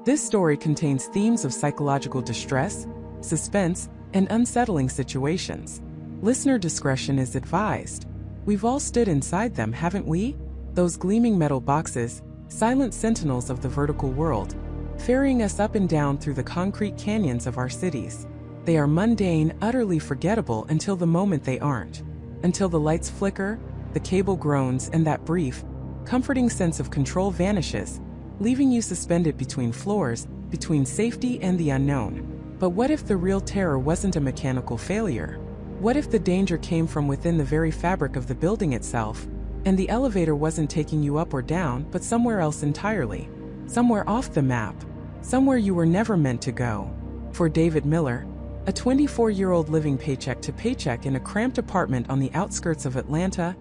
This story contains themes of psychological distress, suspense, and unsettling situations. Listener discretion is advised. We've all stood inside them, haven't we? Those gleaming metal boxes, silent sentinels of the vertical world, ferrying us up and down through the concrete canyons of our cities. They are mundane, utterly forgettable until the moment they aren't. Until the lights flicker, the cable groans, and that brief, comforting sense of control vanishes, leaving you suspended between floors, between safety and the unknown. But what if the real terror wasn't a mechanical failure? What if the danger came from within the very fabric of the building itself, and the elevator wasn't taking you up or down, but somewhere else entirely? Somewhere off the map. Somewhere you were never meant to go. For David Miller, a 24-year-old living paycheck to paycheck in a cramped apartment on the outskirts of Atlanta,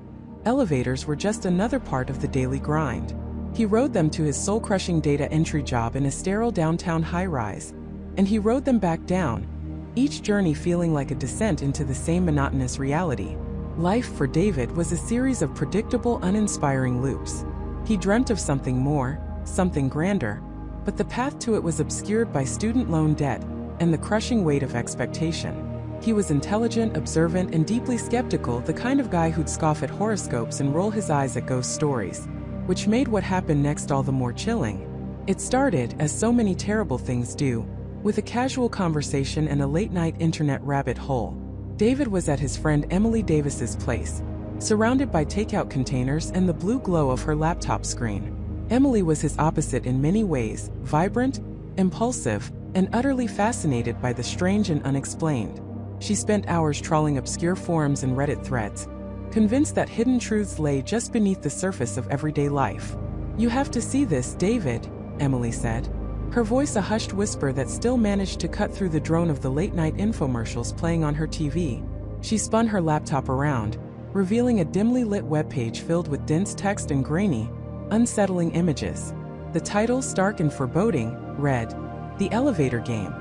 elevators were just another part of the daily grind. He rode them to his soul-crushing data entry job in a sterile downtown high-rise, and he rode them back down, each journey feeling like a descent into the same monotonous reality. Life for David was a series of predictable, uninspiring loops. He dreamt of something more, something grander, but the path to it was obscured by student loan debt and the crushing weight of expectation. He was intelligent, observant, and deeply skeptical, the kind of guy who'd scoff at horoscopes and roll his eyes at ghost stories, which made what happened next all the more chilling. It started, as so many terrible things do, with a casual conversation and a late-night internet rabbit hole. David was at his friend Emily Davis's place, surrounded by takeout containers and the blue glow of her laptop screen. Emily was his opposite in many ways, vibrant, impulsive, and utterly fascinated by the strange and unexplained. She spent hours trawling obscure forums and Reddit threads, convinced that hidden truths lay just beneath the surface of everyday life. "You have to see this, David," Emily said, her voice a hushed whisper that still managed to cut through the drone of the late-night infomercials playing on her TV. She spun her laptop around, revealing a dimly lit webpage filled with dense text and grainy, unsettling images. The title, stark and foreboding, read, "The Elevator Game: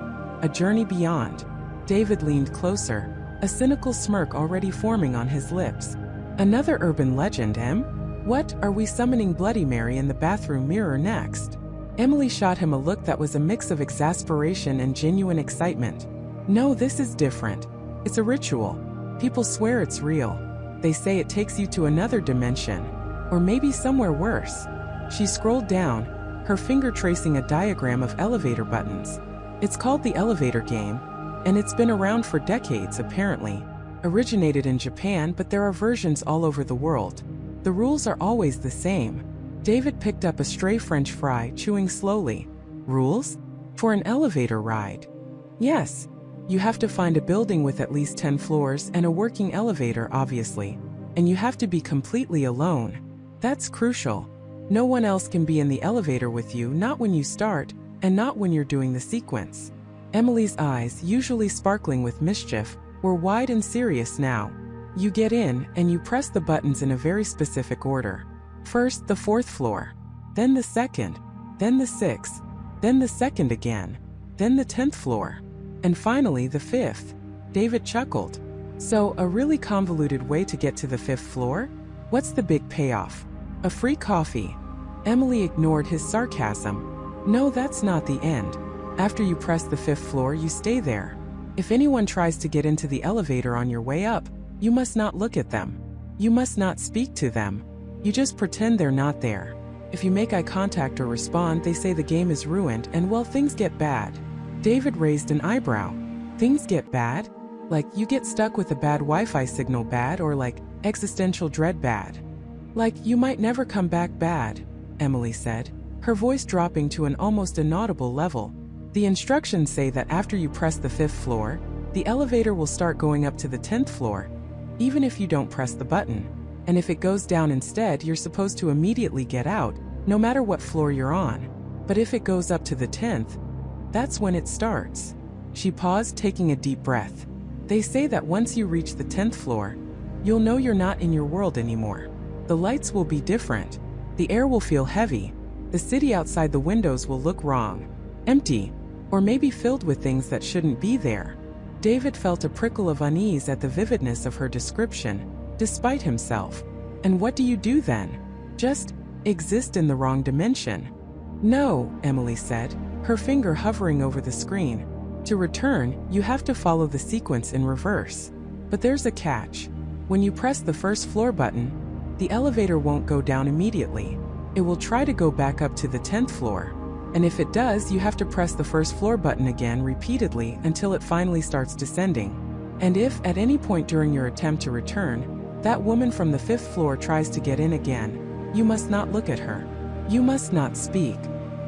A Journey Beyond." David leaned closer, a cynical smirk already forming on his lips. "Another urban legend, em? What, are we summoning Bloody Mary in the bathroom mirror next?" Emily shot him a look that was a mix of exasperation and genuine excitement. "No, this is different. It's a ritual. People swear it's real. They say it takes you to another dimension. Or maybe somewhere worse." She scrolled down, her finger tracing a diagram of elevator buttons. "It's called the Elevator Game, and it's been around for decades apparently. Originated in Japan, but there are versions all over the world. The rules are always the same." David picked up a stray French fry, chewing slowly. "Rules? For an elevator ride?" "Yes. You have to find a building with at least 10 floors and a working elevator, obviously. And you have to be completely alone. That's crucial. No one else can be in the elevator with you, not when you start, and not when you're doing the sequence." Emily's eyes, usually sparkling with mischief, were wide and serious now. "You get in, and you press the buttons in a very specific order. First, the 4th floor. Then the 2nd. Then the 6th. Then the 2nd again. Then the 10th floor. And finally the 5th. David chuckled. "So, a really convoluted way to get to the 5th floor? What's the big payoff? A free coffee?" Emily ignored his sarcasm. "No, that's not the end. After you press the 5th floor, you stay there. If anyone tries to get into the elevator on your way up, you must not look at them. You must not speak to them. You just pretend they're not there. If you make eye contact or respond, they say the game is ruined and, well, things get bad." David raised an eyebrow. "Things get bad? Like you get stuck with a bad Wi-Fi signal bad, or like existential dread bad?" "Like you might never come back bad," Emily said, her voice dropping to an almost inaudible level. "The instructions say that after you press the 5th floor, the elevator will start going up to the 10th floor, even if you don't press the button. And if it goes down instead, you're supposed to immediately get out, no matter what floor you're on. But if it goes up to the 10th, that's when it starts." She paused, taking a deep breath. "They say that once you reach the 10th floor, you'll know you're not in your world anymore. The lights will be different. The air will feel heavy. The city outside the windows will look wrong. Empty. Or maybe filled with things that shouldn't be there." David felt a prickle of unease at the vividness of her description, despite himself. "And what do you do then? Just exist in the wrong dimension?" "No," Emily said, her finger hovering over the screen. To return, you have to follow the sequence in reverse. But there's a catch. When you press the first floor button, the elevator won't go down immediately. It will try to go back up to the 10th floor. And if it does, you have to press the first floor button again repeatedly until it finally starts descending. And if, at any point during your attempt to return, that woman from the 5th floor tries to get in again, you must not look at her. You must not speak.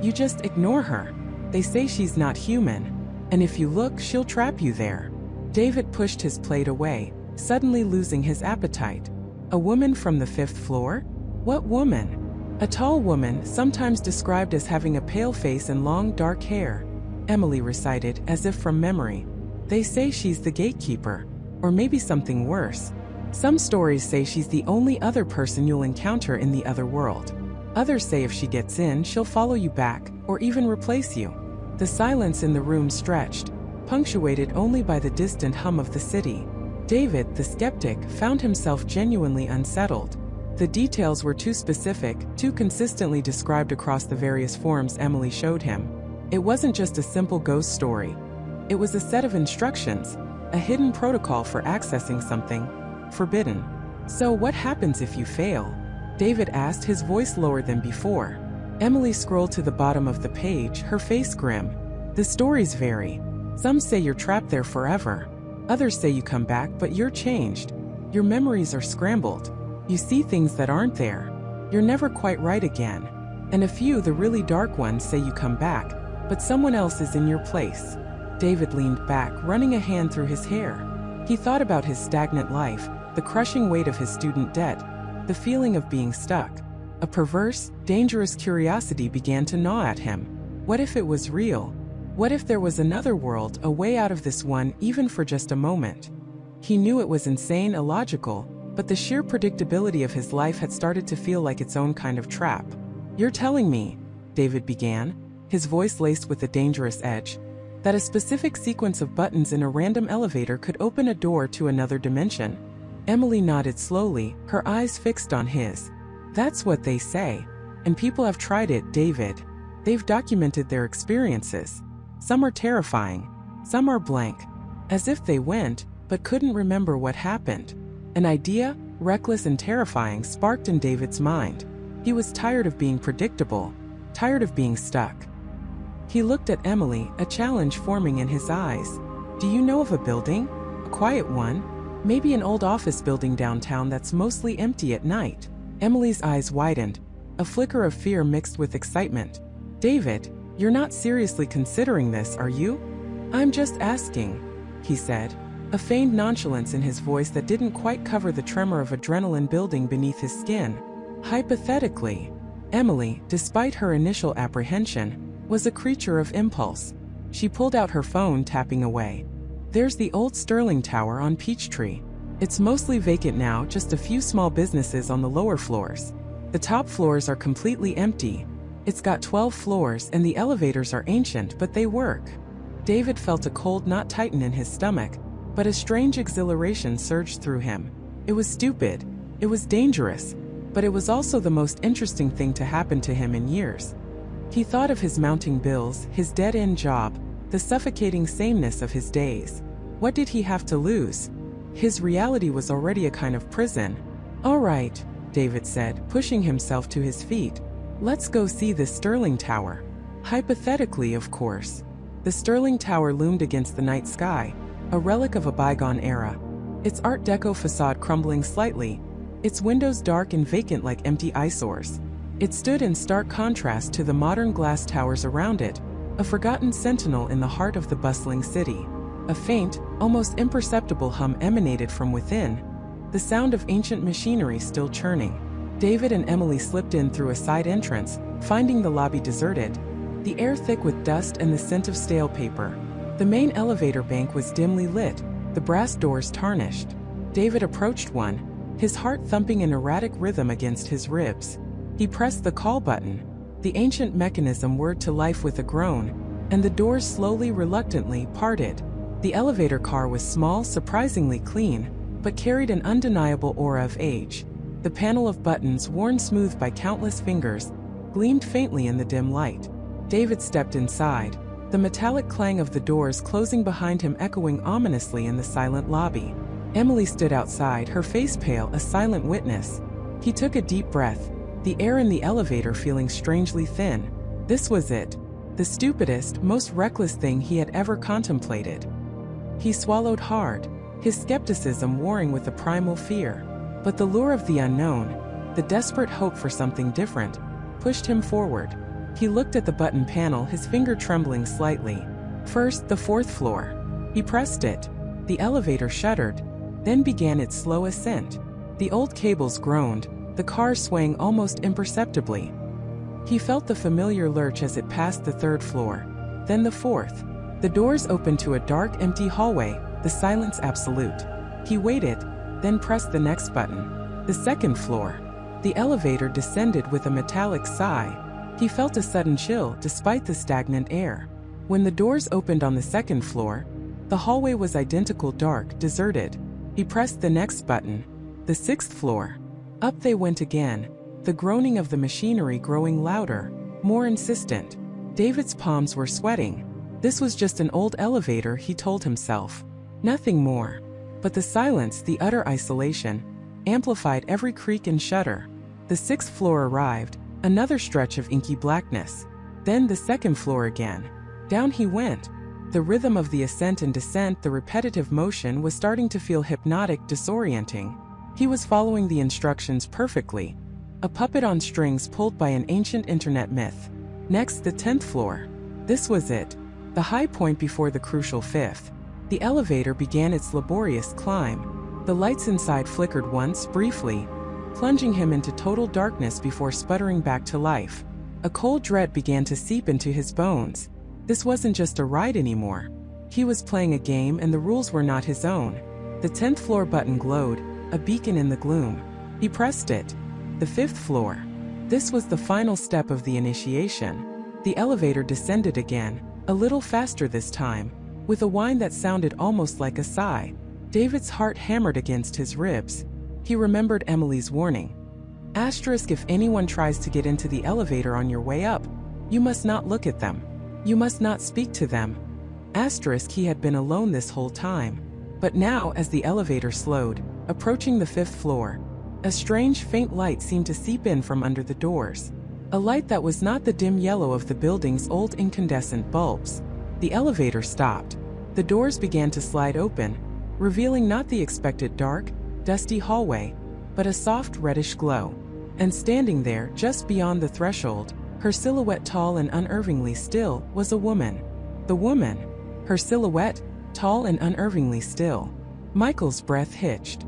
You just ignore her. They say she's not human. And if you look, she'll trap you there. David pushed his plate away, suddenly losing his appetite. A woman from the 5th floor? What woman? A tall woman, sometimes described as having a pale face and long dark hair. Emily recited, as if from memory. They say she's the gatekeeper. Or maybe something worse. Some stories say she's the only other person you'll encounter in the other world. Others say if she gets in, she'll follow you back, or even replace you. The silence in the room stretched, punctuated only by the distant hum of the city. David, the skeptic, found himself genuinely unsettled. The details were too specific, too consistently described across the various forms Emily showed him. It wasn't just a simple ghost story. It was a set of instructions, a hidden protocol for accessing something forbidden. So what happens if you fail? David asked, his voice lower than before. Emily scrolled to the bottom of the page, her face grim. The stories vary. Some say you're trapped there forever. Others say you come back, but you're changed. Your memories are scrambled. You see things that aren't there. You're never quite right again. And a few, the really dark ones, say you come back, but someone else is in your place. David leaned back, running a hand through his hair. He thought about his stagnant life, the crushing weight of his student debt, the feeling of being stuck. A perverse, dangerous curiosity began to gnaw at him. What if it was real? What if there was another world, a way out of this one, even for just a moment? He knew it was insane, illogical, but the sheer predictability of his life had started to feel like its own kind of trap. You're telling me, David began, his voice laced with a dangerous edge, that a specific sequence of buttons in a random elevator could open a door to another dimension? Emily nodded slowly, her eyes fixed on his. That's what they say. And people have tried it, David. They've documented their experiences. Some are terrifying. Some are blank. As if they went, but couldn't remember what happened. An idea, reckless and terrifying, sparked in David's mind. He was tired of being predictable, tired of being stuck. He looked at Emily, a challenge forming in his eyes. Do you know of a building? A quiet one? Maybe an old office building downtown that's mostly empty at night. Emily's eyes widened, a flicker of fear mixed with excitement. David, you're not seriously considering this, are you? I'm just asking, he said, a feigned nonchalance in his voice that didn't quite cover the tremor of adrenaline building beneath his skin. Hypothetically, Emily, despite her initial apprehension, was a creature of impulse. She pulled out her phone, tapping away. There's the old Sterling Tower on Peachtree. It's mostly vacant now, just a few small businesses on the lower floors. The top floors are completely empty. It's got 12 floors and the elevators are ancient, but they work. David felt a cold knot tighten in his stomach, but a strange exhilaration surged through him. It was stupid. It was dangerous. But it was also the most interesting thing to happen to him in years. He thought of his mounting bills, his dead-end job, the suffocating sameness of his days. What did he have to lose? His reality was already a kind of prison. All right, David said, pushing himself to his feet. Let's go see this Sterling Tower. Hypothetically, of course. The Sterling Tower loomed against the night sky, a relic of a bygone era. Its Art Deco facade crumbling slightly, its windows dark and vacant like empty eyesores. It stood in stark contrast to the modern glass towers around it, a forgotten sentinel in the heart of the bustling city. A faint, almost imperceptible hum emanated from within, the sound of ancient machinery still churning. David and Emily slipped in through a side entrance, finding the lobby deserted, the air thick with dust and the scent of stale paper. The main elevator bank was dimly lit, the brass doors tarnished. David approached one, his heart thumping in erratic rhythm against his ribs. He pressed the call button. The ancient mechanism whirred to life with a groan, and the doors slowly, reluctantly parted. The elevator car was small, surprisingly clean, but carried an undeniable aura of age. The panel of buttons, worn smooth by countless fingers, gleamed faintly in the dim light. David stepped inside, the metallic clang of the doors closing behind him echoing ominously in the silent lobby. Emily stood outside, her face pale, a silent witness. He took a deep breath, the air in the elevator feeling strangely thin. This was it. The stupidest, most reckless thing he had ever contemplated. He swallowed hard, his skepticism warring with a primal fear. But the lure of the unknown, the desperate hope for something different, pushed him forward. He looked at the button panel, his finger trembling slightly. First, the 4th floor. He pressed it. The elevator shuddered, then began its slow ascent. The old cables groaned, the car swaying almost imperceptibly. He felt the familiar lurch as it passed the 3rd floor, then the 4th. The doors opened to a dark, empty hallway, the silence absolute. He waited, then pressed the next button. The 2nd floor. The elevator descended with a metallic sigh. He felt a sudden chill despite the stagnant air. When the doors opened on the 2nd floor, the hallway was identical, dark, deserted. He pressed the next button. The 6th floor. Up they went again, the groaning of the machinery growing louder, more insistent. David's palms were sweating. This was just an old elevator, he told himself. Nothing more. But the silence, the utter isolation, amplified every creak and shudder. The 6th floor arrived, another stretch of inky blackness. Then the 2nd floor again. Down he went. The rhythm of the ascent and descent, the repetitive motion was starting to feel hypnotic, disorienting. He was following the instructions perfectly. A puppet on strings pulled by an ancient internet myth. Next, the 10th floor. This was it. The high point before the crucial 5th. The elevator began its laborious climb. The lights inside flickered once, briefly, plunging him into total darkness before sputtering back to life. A cold dread began to seep into his bones. This wasn't just a ride anymore. He was playing a game and the rules were not his own. The 10th floor button glowed, a beacon in the gloom. He pressed it. The 5th floor. This was the final step of the initiation. The elevator descended again, a little faster this time, with a whine that sounded almost like a sigh. David's heart hammered against his ribs. He remembered Emily's warning. Asterisk, if anyone tries to get into the elevator on your way up, you must not look at them. You must not speak to them. Asterisk, he had been alone this whole time. But now, as the elevator slowed, approaching the 5th floor, a strange faint light seemed to seep in from under the doors. A light that was not the dim yellow of the building's old incandescent bulbs. The elevator stopped. The doors began to slide open, revealing not the expected dark, dusty hallway, but a soft reddish glow. And standing there, just beyond the threshold, her silhouette tall and unervingly still, was a woman. The woman. Her silhouette, tall and unervingly still. Michael's breath hitched.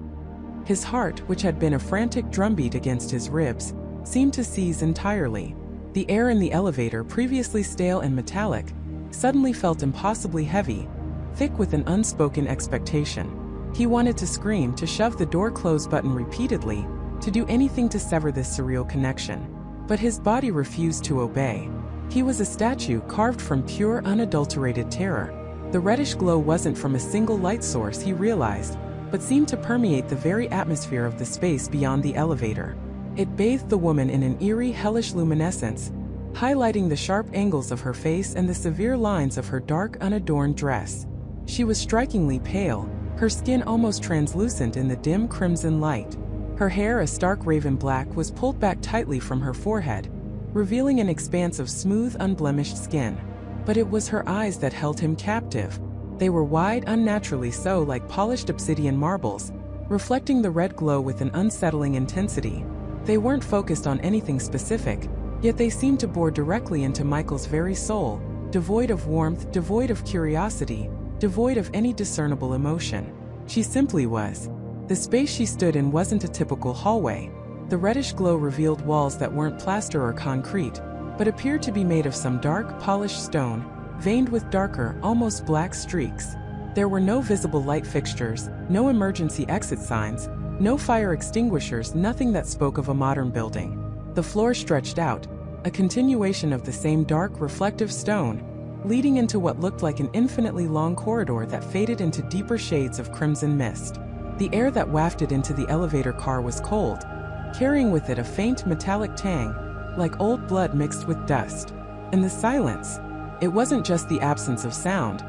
His heart, which had been a frantic drumbeat against his ribs, seemed to seize entirely. The air in the elevator, previously stale and metallic, suddenly felt impossibly heavy, thick with an unspoken expectation. He wanted to scream, to shove the door close button repeatedly, to do anything to sever this surreal connection. But his body refused to obey. He was a statue carved from pure, unadulterated terror. The reddish glow wasn't from a single light source, he realized, but seemed to permeate the very atmosphere of the space beyond the elevator. It bathed the woman in an eerie, hellish luminescence, highlighting the sharp angles of her face and the severe lines of her dark, unadorned dress. She was strikingly pale, her skin almost translucent in the dim crimson light. Her hair, a stark raven black, was pulled back tightly from her forehead, revealing an expanse of smooth, unblemished skin. But it was her eyes that held him captive. They were wide, unnaturally so, like polished obsidian marbles, reflecting the red glow with an unsettling intensity. They weren't focused on anything specific, yet they seemed to bore directly into Michael's very soul, devoid of warmth, devoid of curiosity, devoid of any discernible emotion. She simply was. The space she stood in wasn't a typical hallway. The reddish glow revealed walls that weren't plaster or concrete, but appeared to be made of some dark, polished stone, veined with darker, almost black streaks. There were no visible light fixtures, no emergency exit signs, no fire extinguishers, nothing that spoke of a modern building. The floor stretched out, a continuation of the same dark, reflective stone, leading into what looked like an infinitely long corridor that faded into deeper shades of crimson mist. The air that wafted into the elevator car was cold, carrying with it a faint metallic tang, like old blood mixed with dust. And the silence. It wasn't just the absence of sound.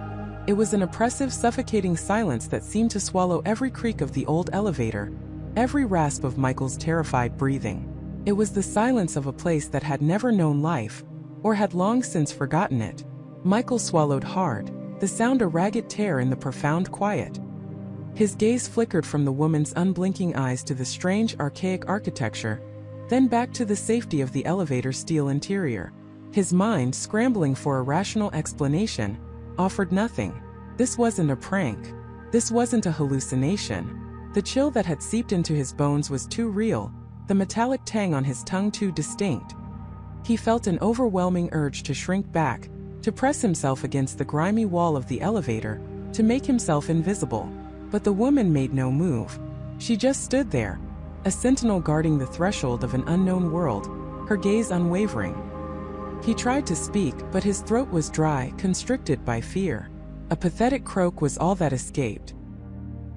It was an oppressive, suffocating silence that seemed to swallow every creak of the old elevator, every rasp of Michael's terrified breathing. It was the silence of a place that had never known life, or had long since forgotten it. Michael swallowed hard, the sound a ragged tear in the profound quiet. His gaze flickered from the woman's unblinking eyes to the strange, archaic architecture, then back to the safety of the elevator's steel interior. His mind, scrambling for a rational explanation, offered nothing. This wasn't a prank. This wasn't a hallucination. The chill that had seeped into his bones was too real, the metallic tang on his tongue too distinct. He felt an overwhelming urge to shrink back, to press himself against the grimy wall of the elevator, to make himself invisible. But the woman made no move. She just stood there, a sentinel guarding the threshold of an unknown world, her gaze unwavering. He tried to speak, but his throat was dry, constricted by fear. A pathetic croak was all that escaped.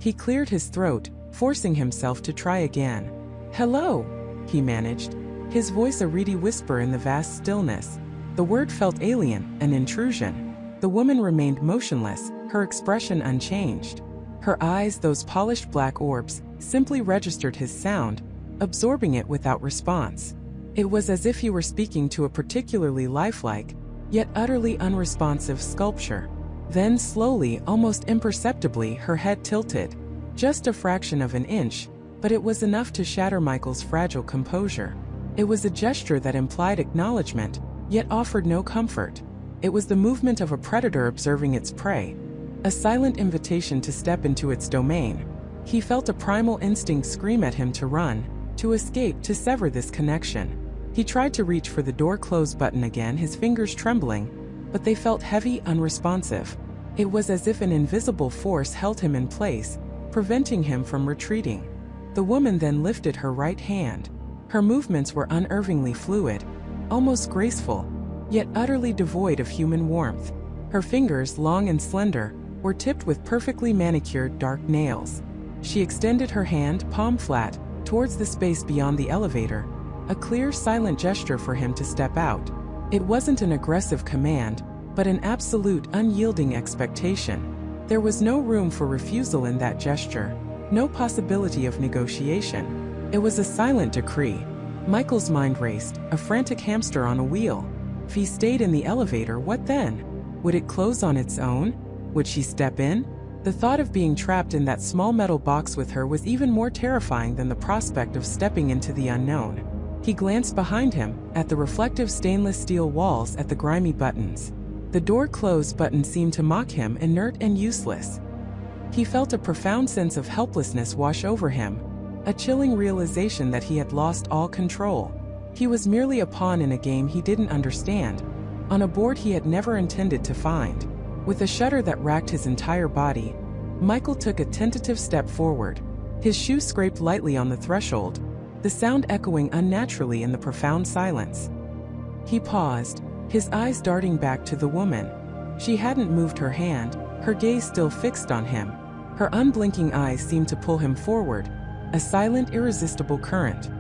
He cleared his throat, forcing himself to try again. "Hello," he managed, his voice a reedy whisper in the vast stillness. The word felt alien, an intrusion. The woman remained motionless, her expression unchanged. Her eyes, those polished black orbs, simply registered his sound, absorbing it without response. It was as if he were speaking to a particularly lifelike, yet utterly unresponsive sculpture. Then slowly, almost imperceptibly, her head tilted. Just a fraction of an inch, but it was enough to shatter Michael's fragile composure. It was a gesture that implied acknowledgement, yet offered no comfort. It was the movement of a predator observing its prey, a silent invitation to step into its domain. He felt a primal instinct scream at him to run, to escape, to sever this connection. He tried to reach for the door close button again, his fingers trembling, but they felt heavy, unresponsive. It was as if an invisible force held him in place, preventing him from retreating. The woman then lifted her right hand. Her movements were unnervingly fluid, almost graceful, yet utterly devoid of human warmth. Her fingers, long and slender, were tipped with perfectly manicured dark nails. She extended her hand, palm flat, towards the space beyond the elevator, a clear, silent gesture for him to step out. It wasn't an aggressive command, but an absolute, unyielding expectation. There was no room for refusal in that gesture, no possibility of negotiation. It was a silent decree. Michael's mind raced, a frantic hamster on a wheel. If he stayed in the elevator, what then? Would it close on its own? Would she step in? The thought of being trapped in that small metal box with her was even more terrifying than the prospect of stepping into the unknown. He glanced behind him, at the reflective stainless steel walls, at the grimy buttons. The door close button seemed to mock him, inert and useless. He felt a profound sense of helplessness wash over him, a chilling realization that he had lost all control. He was merely a pawn in a game he didn't understand, on a board he had never intended to find. With a shudder that racked his entire body, Michael took a tentative step forward. His shoe scraped lightly on the threshold, the sound echoing unnaturally in the profound silence. He paused, his eyes darting back to the woman. She hadn't moved her hand, her gaze still fixed on him. Her unblinking eyes seemed to pull him forward, a silent, irresistible current.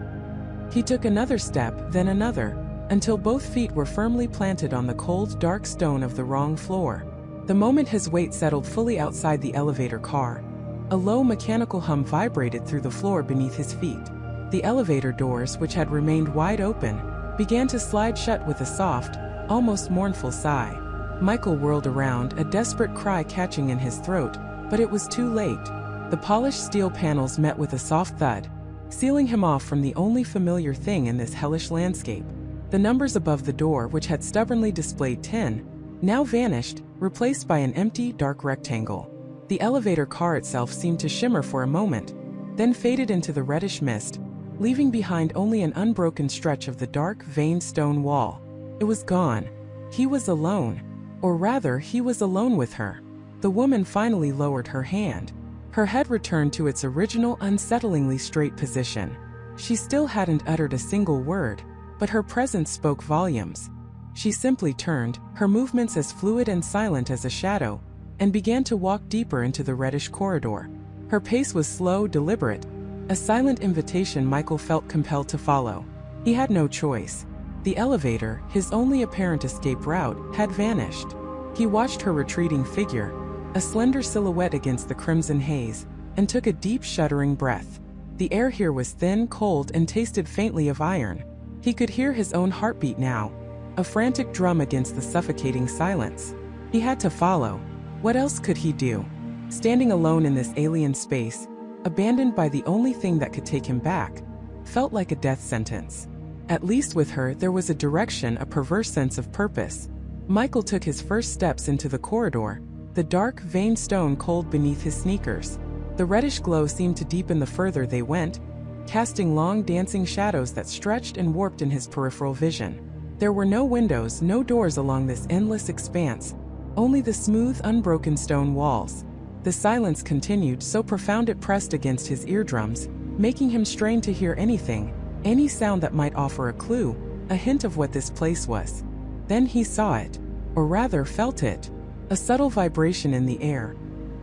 He took another step, then another, until both feet were firmly planted on the cold, dark stone of the wrong floor. The moment his weight settled fully outside the elevator car, a low mechanical hum vibrated through the floor beneath his feet. The elevator doors, which had remained wide open, began to slide shut with a soft, almost mournful sigh. Michael whirled around, a desperate cry catching in his throat, but it was too late. The polished steel panels met with a soft thud, sealing him off from the only familiar thing in this hellish landscape. The numbers above the door, which had stubbornly displayed 10, now vanished, replaced by an empty, dark rectangle. The elevator car itself seemed to shimmer for a moment, then faded into the reddish mist, leaving behind only an unbroken stretch of the dark, veined stone wall. It was gone. He was alone. Or rather, he was alone with her. The woman finally lowered her hand. Her head returned to its original, unsettlingly straight position. She still hadn't uttered a single word, but her presence spoke volumes. She simply turned, her movements as fluid and silent as a shadow, and began to walk deeper into the reddish corridor. Her pace was slow, deliberate, a silent invitation Michael felt compelled to follow. He had no choice. The elevator, his only apparent escape route, had vanished. He watched her retreating figure, a slender silhouette against the crimson haze, and took a deep, shuddering breath. The air here was thin, cold, and tasted faintly of iron. He could hear his own heartbeat now, a frantic drum against the suffocating silence. He had to follow. What else could he do? Standing alone in this alien space, abandoned by the only thing that could take him back, felt like a death sentence. At least with her, there was a direction, a perverse sense of purpose. Michael took his first steps into the corridor, the dark, veined stone cold beneath his sneakers. The reddish glow seemed to deepen the further they went, casting long, dancing shadows that stretched and warped in his peripheral vision. There were no windows, no doors along this endless expanse, only the smooth, unbroken stone walls. The silence continued, so profound it pressed against his eardrums, making him strain to hear anything, any sound that might offer a clue, a hint of what this place was. Then he saw it, or rather felt it, a subtle vibration in the air,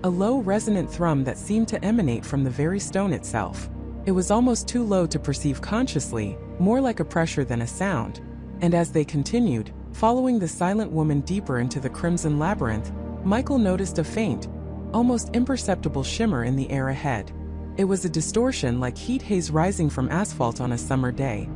a low, resonant thrum that seemed to emanate from the very stone itself. It was almost too low to perceive consciously, more like a pressure than a sound. And as they continued, following the silent woman deeper into the crimson labyrinth, Michael noticed a faint, almost imperceptible shimmer in the air ahead. It was a distortion like heat haze rising from asphalt on a summer day.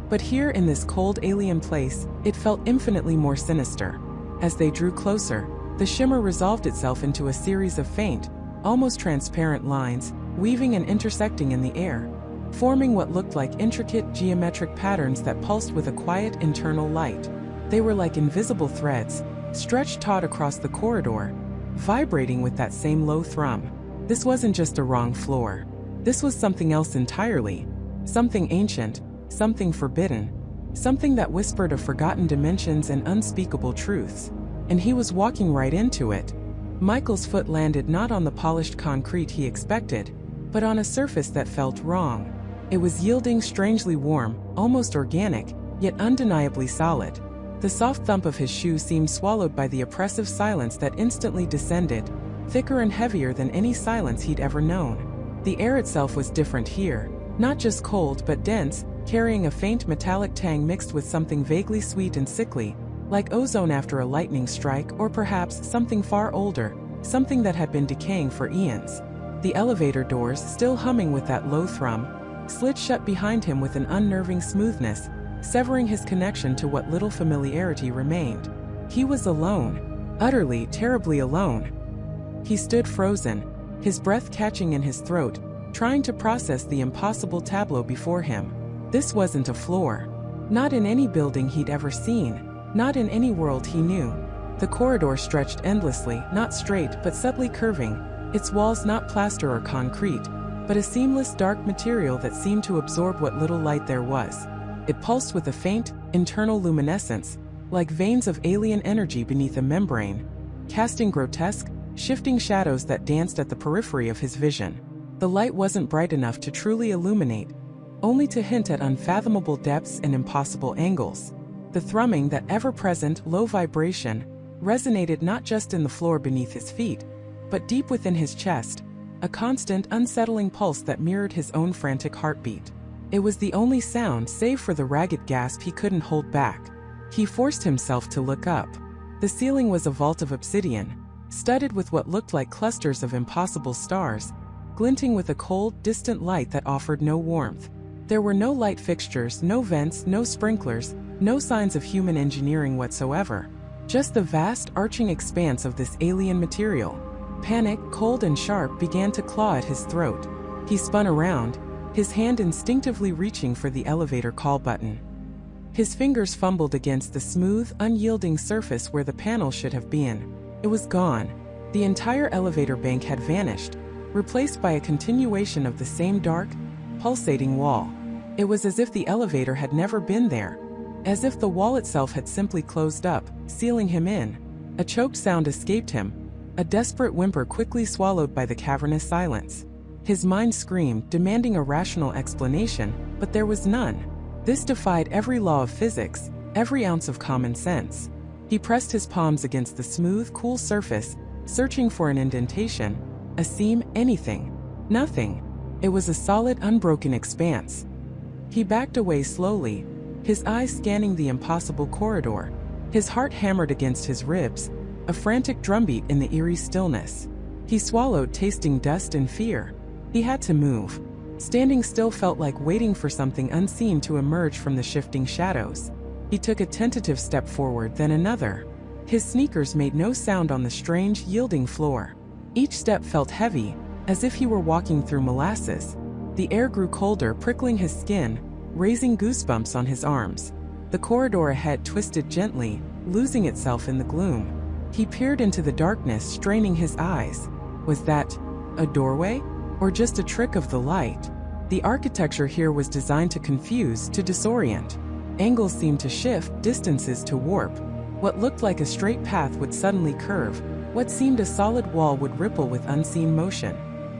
But here in this cold alien place, it felt infinitely more sinister. As they drew closer, the shimmer resolved itself into a series of faint, almost transparent lines, weaving and intersecting in the air, forming what looked like intricate geometric patterns that pulsed with a quiet internal light. They were like invisible threads, stretched taut across the corridor, vibrating with that same low thrum. This wasn't just a wrong floor. This was something else entirely. Something ancient, something forbidden, something that whispered of forgotten dimensions and unspeakable truths. And he was walking right into it. Michael's foot landed not on the polished concrete he expected, but on a surface that felt wrong. It was yielding, strangely warm, almost organic, yet undeniably solid. The soft thump of his shoe seemed swallowed by the oppressive silence that instantly descended, thicker and heavier than any silence he'd ever known. The air itself was different here, not just cold but dense, carrying a faint metallic tang mixed with something vaguely sweet and sickly, like ozone after a lightning strike, or perhaps something far older, something that had been decaying for eons. The elevator doors, still humming with that low thrum, slid shut behind him with an unnerving smoothness, severing his connection to what little familiarity remained. He was alone, utterly, terribly alone. He stood frozen, his breath catching in his throat, trying to process the impossible tableau before him. This wasn't a floor. Not in any building he'd ever seen, not in any world he knew. The corridor stretched endlessly, not straight but subtly curving, its walls not plaster or concrete, but a seamless dark material that seemed to absorb what little light there was. It pulsed with a faint, internal luminescence, like veins of alien energy beneath a membrane, casting grotesque, shifting shadows that danced at the periphery of his vision. The light wasn't bright enough to truly illuminate, only to hint at unfathomable depths and impossible angles. The thrumming, that ever-present, low vibration, resonated not just in the floor beneath his feet, but deep within his chest, a constant, unsettling pulse that mirrored his own frantic heartbeat. It was the only sound, save for the ragged gasp he couldn't hold back. He forced himself to look up. The ceiling was a vault of obsidian, studded with what looked like clusters of impossible stars, glinting with a cold, distant light that offered no warmth. There were no light fixtures, no vents, no sprinklers, no signs of human engineering whatsoever. Just the vast, arching expanse of this alien material. Panic, cold and sharp, began to claw at his throat. He spun around, his hand instinctively reaching for the elevator call button. His fingers fumbled against the smooth, unyielding surface where the panel should have been. It was gone. The entire elevator bank had vanished, replaced by a continuation of the same dark, pulsating wall. It was as if the elevator had never been there, as if the wall itself had simply closed up, sealing him in. A choked sound escaped him, a desperate whimper quickly swallowed by the cavernous silence. His mind screamed, demanding a rational explanation, but there was none. This defied every law of physics, every ounce of common sense. He pressed his palms against the smooth, cool surface, searching for an indentation, a seam, anything. Nothing. It was a solid, unbroken expanse. He backed away slowly, his eyes scanning the impossible corridor. His heart hammered against his ribs, a frantic drumbeat in the eerie stillness. He swallowed, tasting dust and fear. He had to move. Standing still felt like waiting for something unseen to emerge from the shifting shadows. He took a tentative step forward, then another. His sneakers made no sound on the strange, yielding floor. Each step felt heavy, as if he were walking through molasses. The air grew colder, prickling his skin, raising goosebumps on his arms. The corridor ahead twisted gently, losing itself in the gloom. He peered into the darkness, straining his eyes. Was that a doorway? Or just a trick of the light? The architecture here was designed to confuse, to disorient. Angles seemed to shift, distances to warp. What looked like a straight path would suddenly curve. What seemed a solid wall would ripple with unseen motion.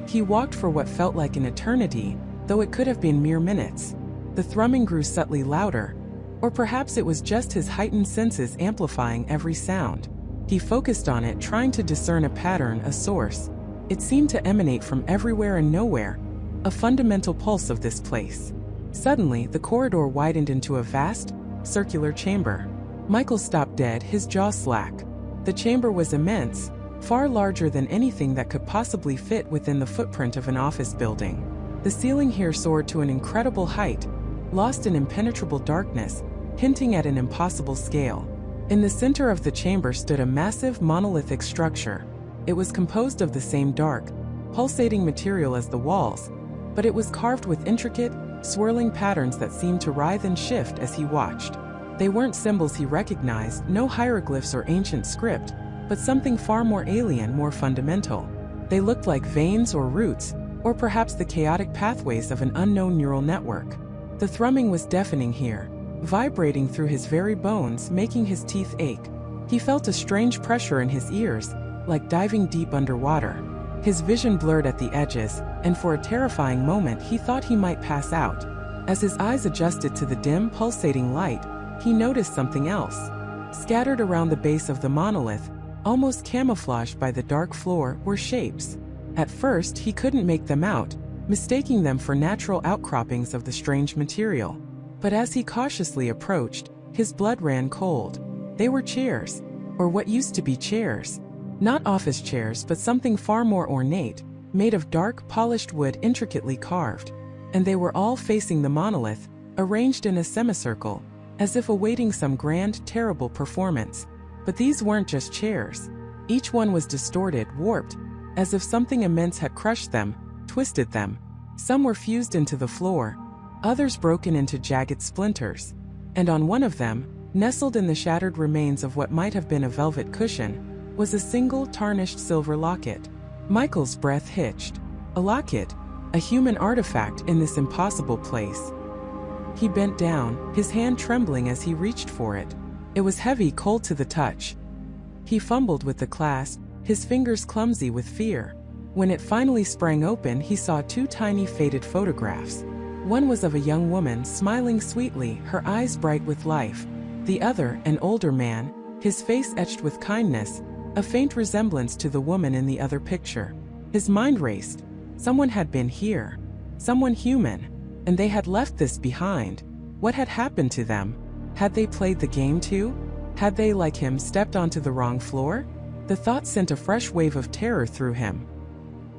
He walked for what felt like an eternity, though it could have been mere minutes. The thrumming grew subtly louder. Or perhaps it was just his heightened senses amplifying every sound. He focused on it, trying to discern a pattern, a source. It seemed to emanate from everywhere and nowhere, a fundamental pulse of this place. Suddenly, the corridor widened into a vast, circular chamber. Michael stopped dead, his jaw slack. The chamber was immense, far larger than anything that could possibly fit within the footprint of an office building. The ceiling here soared to an incredible height, lost in impenetrable darkness, hinting at an impossible scale. In the center of the chamber stood a massive monolithic structure. It was composed of the same dark, pulsating material as the walls, but it was carved with intricate, swirling patterns that seemed to writhe and shift as he watched. They weren't symbols he recognized, no hieroglyphs or ancient script, but something far more alien, more fundamental. They looked like veins or roots, or perhaps the chaotic pathways of an unknown neural network. The thrumming was deafening here, vibrating through his very bones, making his teeth ache. He felt a strange pressure in his ears, like diving deep underwater. His vision blurred at the edges, and for a terrifying moment he thought he might pass out. As his eyes adjusted to the dim, pulsating light, he noticed something else. Scattered around the base of the monolith, almost camouflaged by the dark floor, were shapes. At first, he couldn't make them out, mistaking them for natural outcroppings of the strange material. But as he cautiously approached, his blood ran cold. They were chairs, or what used to be chairs. Not office chairs, but something far more ornate, made of dark, polished wood intricately carved. And they were all facing the monolith, arranged in a semicircle, as if awaiting some grand, terrible performance. But these weren't just chairs. Each one was distorted, warped, as if something immense had crushed them, twisted them. Some were fused into the floor, others broken into jagged splinters. And on one of them, nestled in the shattered remains of what might have been a velvet cushion, was a single tarnished silver locket. Michael's breath hitched. A locket, a human artifact in this impossible place. He bent down, his hand trembling as he reached for it. It was heavy, cold to the touch. He fumbled with the clasp, his fingers clumsy with fear. When it finally sprang open, he saw two tiny faded photographs. One was of a young woman smiling sweetly, her eyes bright with life. The other, an older man, his face etched with kindness, a faint resemblance to the woman in the other picture. His mind raced. Someone had been here. Someone human. And they had left this behind. What had happened to them? Had they played the game too? Had they, like him, stepped onto the wrong floor? The thought sent a fresh wave of terror through him.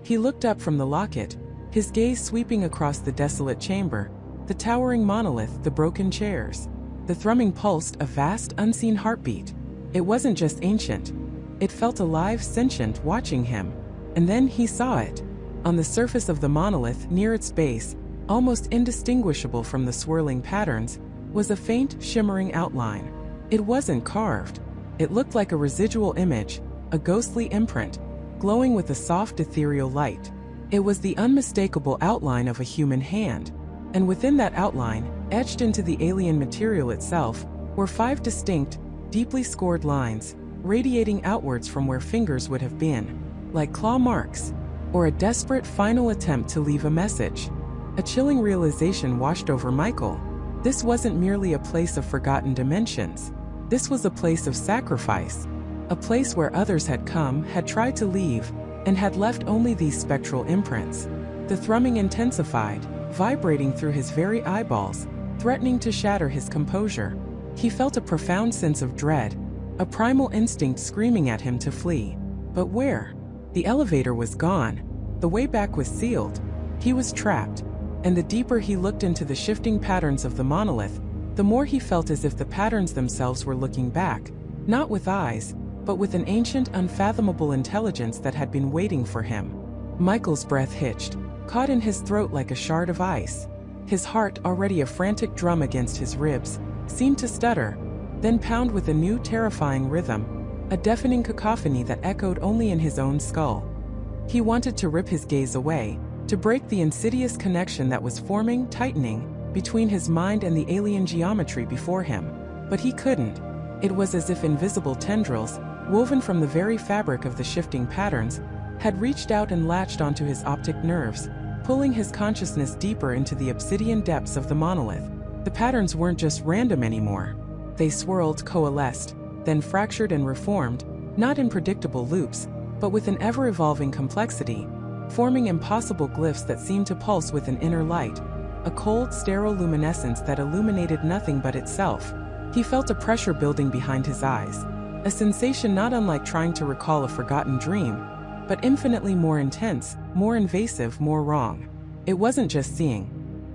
He looked up from the locket, his gaze sweeping across the desolate chamber, the towering monolith, the broken chairs. The thrumming pulsed, a vast, unseen heartbeat. It wasn't just ancient. It felt alive, sentient, watching him. And then he saw it. On the surface of the monolith, near its base, almost indistinguishable from the swirling patterns, was a faint, shimmering outline. It wasn't carved. It looked like a residual image, a ghostly imprint, glowing with a soft, ethereal light. It was the unmistakable outline of a human hand. And within that outline, etched into the alien material itself, were 5 distinct, deeply scored lines, radiating outwards from where fingers would have been, like claw marks, or a desperate final attempt to leave a message. A chilling realization washed over Michael. This wasn't merely a place of forgotten dimensions. This was a place of sacrifice, a place where others had come, had tried to leave, and had left only these spectral imprints. The thrumming intensified, vibrating through his very eyeballs, threatening to shatter his composure. He felt a profound sense of dread, a primal instinct screaming at him to flee. But where? The elevator was gone. The way back was sealed. He was trapped. And the deeper he looked into the shifting patterns of the monolith, the more he felt as if the patterns themselves were looking back, not with eyes, but with an ancient, unfathomable intelligence that had been waiting for him. Michael's breath hitched, caught in his throat like a shard of ice. His heart, already a frantic drum against his ribs, seemed to stutter, then pound with a new terrifying rhythm, a deafening cacophony that echoed only in his own skull. He wanted to rip his gaze away, to break the insidious connection that was forming, tightening, between his mind and the alien geometry before him. But he couldn't. It was as if invisible tendrils, woven from the very fabric of the shifting patterns, had reached out and latched onto his optic nerves, pulling his consciousness deeper into the obsidian depths of the monolith. The patterns weren't just random anymore. They swirled, coalesced, then fractured and reformed, not in predictable loops, but with an ever-evolving complexity, forming impossible glyphs that seemed to pulse with an inner light, a cold, sterile luminescence that illuminated nothing but itself. He felt a pressure building behind his eyes, a sensation not unlike trying to recall a forgotten dream, but infinitely more intense, more invasive, more wrong. It wasn't just seeing.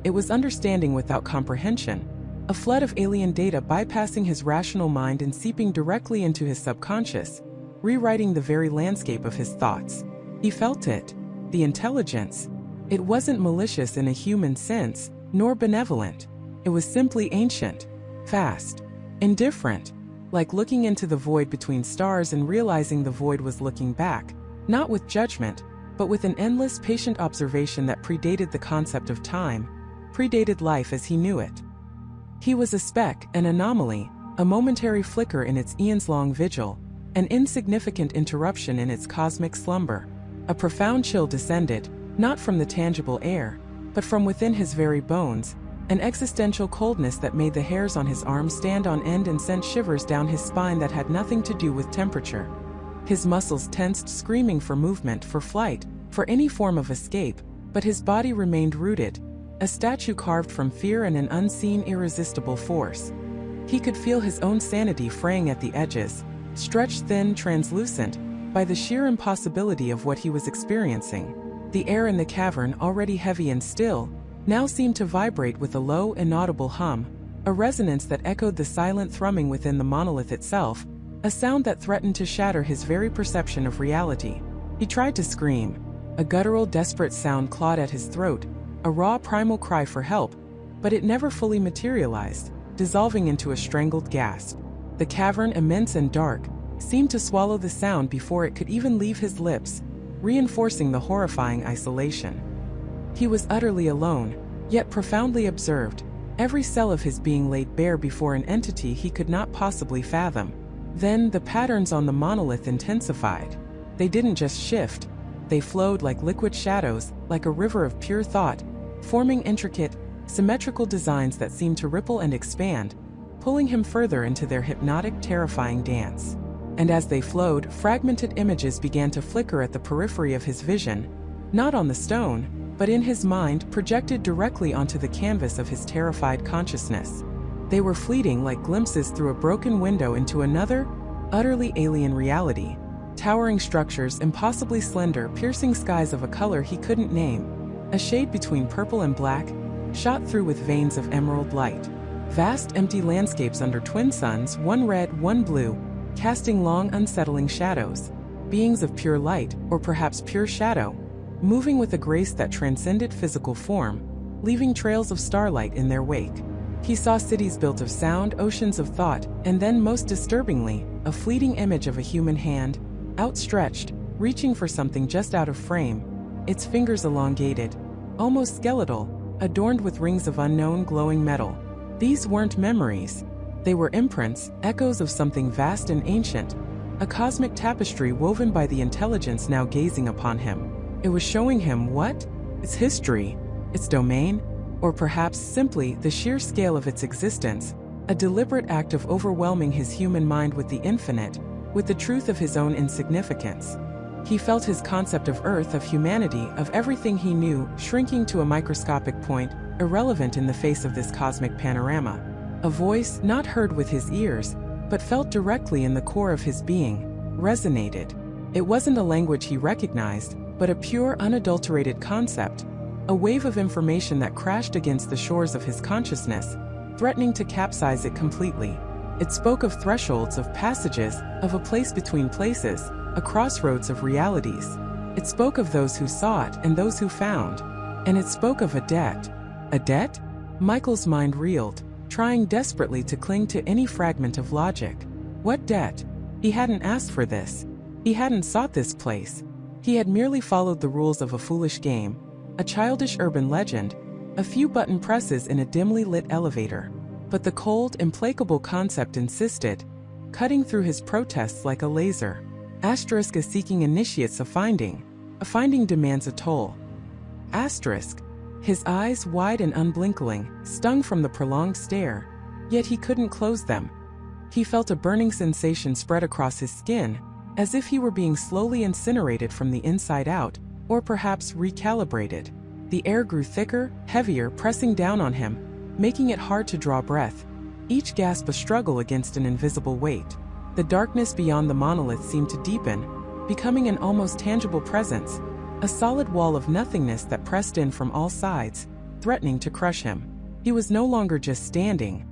It was understanding without comprehension, a flood of alien data bypassing his rational mind and seeping directly into his subconscious, rewriting the very landscape of his thoughts. He felt it. The intelligence. It wasn't malicious in a human sense, nor benevolent. It was simply ancient, fast, indifferent, like looking into the void between stars and realizing the void was looking back, not with judgment, but with an endless patient observation that predated the concept of time, predated life as he knew it. He was a speck, an anomaly, a momentary flicker in its eons-long vigil, an insignificant interruption in its cosmic slumber. A profound chill descended, not from the tangible air, but from within his very bones, an existential coldness that made the hairs on his arms stand on end and sent shivers down his spine that had nothing to do with temperature. His muscles tensed, screaming for movement, for flight, for any form of escape, but his body remained rooted, a statue carved from fear and an unseen, irresistible force. He could feel his own sanity fraying at the edges, stretched thin, translucent, by the sheer impossibility of what he was experiencing. The air in the cavern, already heavy and still, now seemed to vibrate with a low, inaudible hum, a resonance that echoed the silent thrumming within the monolith itself, a sound that threatened to shatter his very perception of reality. He tried to scream. A guttural, desperate sound clawed at his throat, a raw, primal cry for help, but it never fully materialized, dissolving into a strangled gasp. The cavern, immense and dark, seemed to swallow the sound before it could even leave his lips, reinforcing the horrifying isolation. He was utterly alone, yet profoundly observed, every cell of his being laid bare before an entity he could not possibly fathom. Then the patterns on the monolith intensified. They didn't just shift, they flowed like liquid shadows, like a river of pure thought, forming intricate, symmetrical designs that seemed to ripple and expand, pulling him further into their hypnotic, terrifying dance. And as they flowed, fragmented images began to flicker at the periphery of his vision, not on the stone, but in his mind, projected directly onto the canvas of his terrified consciousness. They were fleeting like glimpses through a broken window into another, utterly alien reality. Towering structures, impossibly slender, piercing skies of a color he couldn't name, a shade between purple and black, shot through with veins of emerald light. Vast empty landscapes under twin suns, one red, one blue, casting long, unsettling shadows. Beings of pure light, or perhaps pure shadow, moving with a grace that transcended physical form, leaving trails of starlight in their wake. He saw cities built of sound, oceans of thought, and then, most disturbingly, a fleeting image of a human hand, outstretched, reaching for something just out of frame, its fingers elongated, almost skeletal, adorned with rings of unknown glowing metal. These weren't memories. They were imprints, echoes of something vast and ancient, a cosmic tapestry woven by the intelligence now gazing upon him. It was showing him what? Its history, its domain, or perhaps simply the sheer scale of its existence, a deliberate act of overwhelming his human mind with the infinite, with the truth of his own insignificance. He felt his concept of Earth, of humanity, of everything he knew, shrinking to a microscopic point, irrelevant in the face of this cosmic panorama. A voice, not heard with his ears, but felt directly in the core of his being, resonated. It wasn't a language he recognized, but a pure, unadulterated concept, a wave of information that crashed against the shores of his consciousness, threatening to capsize it completely. It spoke of thresholds, of passages, of a place between places, a crossroads of realities. It spoke of those who sought and those who found. And it spoke of a debt. A debt? Michael's mind reeled, trying desperately to cling to any fragment of logic. What debt? He hadn't asked for this. He hadn't sought this place. He had merely followed the rules of a foolish game, a childish urban legend, a few button presses in a dimly lit elevator. But the cold, implacable concept insisted, cutting through his protests like a laser. Asterisk is seeking initiates a finding. A finding demands a toll. Asterisk. His eyes, wide and unblinking, stung from the prolonged stare, yet he couldn't close them. He felt a burning sensation spread across his skin, as if he were being slowly incinerated from the inside out, or perhaps recalibrated. The air grew thicker, heavier, pressing down on him, making it hard to draw breath, each gasp a struggle against an invisible weight. The darkness beyond the monolith seemed to deepen, becoming an almost tangible presence, a solid wall of nothingness that pressed in from all sides, threatening to crush him. He was no longer just standing.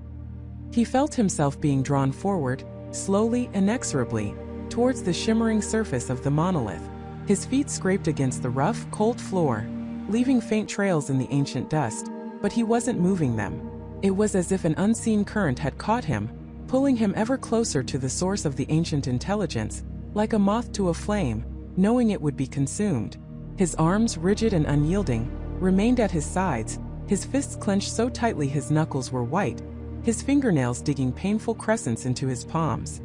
He felt himself being drawn forward, slowly, inexorably, towards the shimmering surface of the monolith. His feet scraped against the rough, cold floor, leaving faint trails in the ancient dust, but he wasn't moving them. It was as if an unseen current had caught him, pulling him ever closer to the source of the ancient intelligence, like a moth to a flame, knowing it would be consumed. His arms, rigid and unyielding, remained at his sides, his fists clenched so tightly his knuckles were white, his fingernails digging painful crescents into his palms.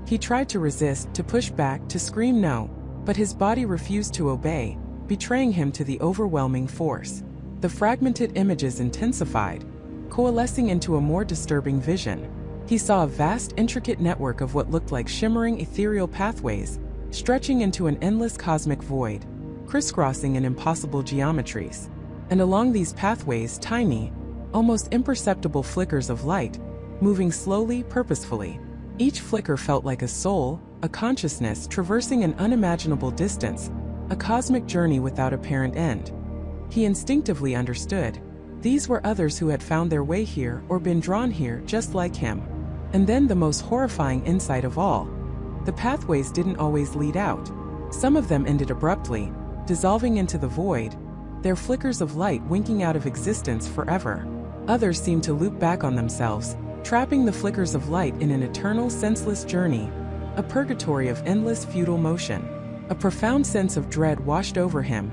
He tried to resist, to push back, to scream no, but his body refused to obey, betraying him to the overwhelming force. The fragmented images intensified, coalescing into a more disturbing vision. He saw a vast, intricate network of what looked like shimmering ethereal pathways, stretching into an endless cosmic void, crisscrossing in impossible geometries. And along these pathways, tiny, almost imperceptible flickers of light, moving slowly, purposefully. Each flicker felt like a soul, a consciousness traversing an unimaginable distance, a cosmic journey without apparent end. He instinctively understood. These were others who had found their way here or been drawn here just like him. And then the most horrifying insight of all. The pathways didn't always lead out. Some of them ended abruptly, dissolving into the void, their flickers of light winking out of existence forever. Others seemed to loop back on themselves, trapping the flickers of light in an eternal, senseless journey, a purgatory of endless, futile motion. A profound sense of dread washed over him,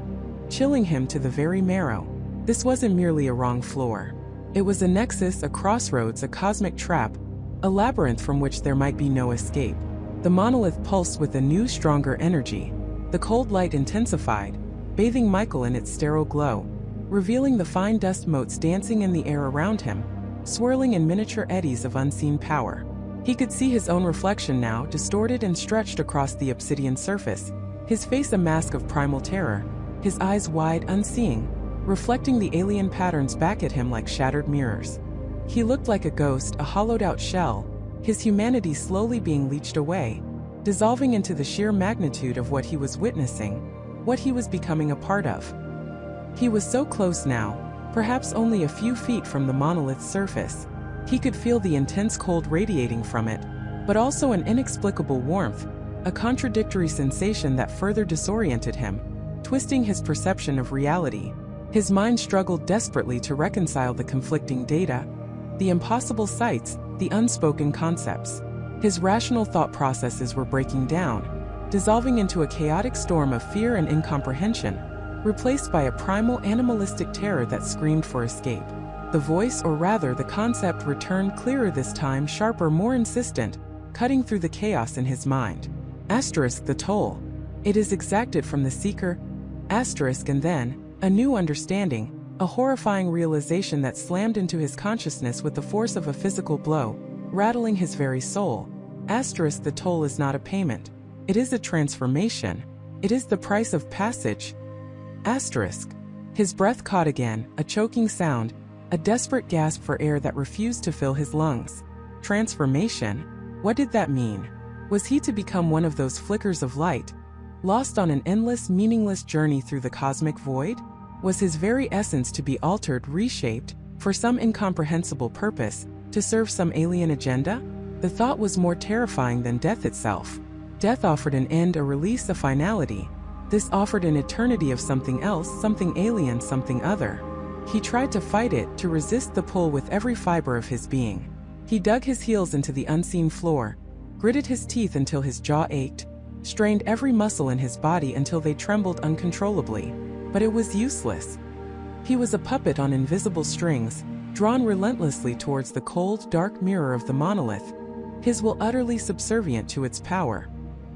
chilling him to the very marrow. This wasn't merely a wrong floor. It was a nexus, a crossroads, a cosmic trap, a labyrinth from which there might be no escape. The monolith pulsed with a new, stronger energy. The cold light intensified, bathing Michael in its sterile glow, revealing the fine dust motes dancing in the air around him, swirling in miniature eddies of unseen power. He could see his own reflection now, distorted and stretched across the obsidian surface, his face a mask of primal terror, his eyes wide, unseeing, reflecting the alien patterns back at him like shattered mirrors. He looked like a ghost, a hollowed-out shell, his humanity slowly being leached away, dissolving into the sheer magnitude of what he was witnessing, what he was becoming a part of. He was so close now, perhaps only a few feet from the monolith's surface. He could feel the intense cold radiating from it, but also an inexplicable warmth, a contradictory sensation that further disoriented him, twisting his perception of reality. His mind struggled desperately to reconcile the conflicting data, the impossible sights, the unspoken concepts. His rational thought processes were breaking down, dissolving into a chaotic storm of fear and incomprehension, replaced by a primal animalistic terror that screamed for escape. The voice, or rather the concept, returned clearer this time, sharper, more insistent, cutting through the chaos in his mind. Asterisk the toll. It is exacted from the seeker. Asterisk and then, a new understanding, a horrifying realization that slammed into his consciousness with the force of a physical blow, rattling his very soul. Asterisk the toll is not a payment. It is a transformation. It is the price of passage. Asterisk. His breath caught again, a choking sound, a desperate gasp for air that refused to fill his lungs. Transformation? What did that mean? Was he to become one of those flickers of light, lost on an endless, meaningless journey through the cosmic void? Was his very essence to be altered, reshaped, for some incomprehensible purpose, to serve some alien agenda? The thought was more terrifying than death itself. Death offered an end, a release, a finality. This offered an eternity of something else, something alien, something other. He tried to fight it, to resist the pull with every fiber of his being. He dug his heels into the unseen floor, gritted his teeth until his jaw ached, strained every muscle in his body until they trembled uncontrollably. But it was useless. He was a puppet on invisible strings, drawn relentlessly towards the cold, dark mirror of the monolith, his will utterly subservient to its power.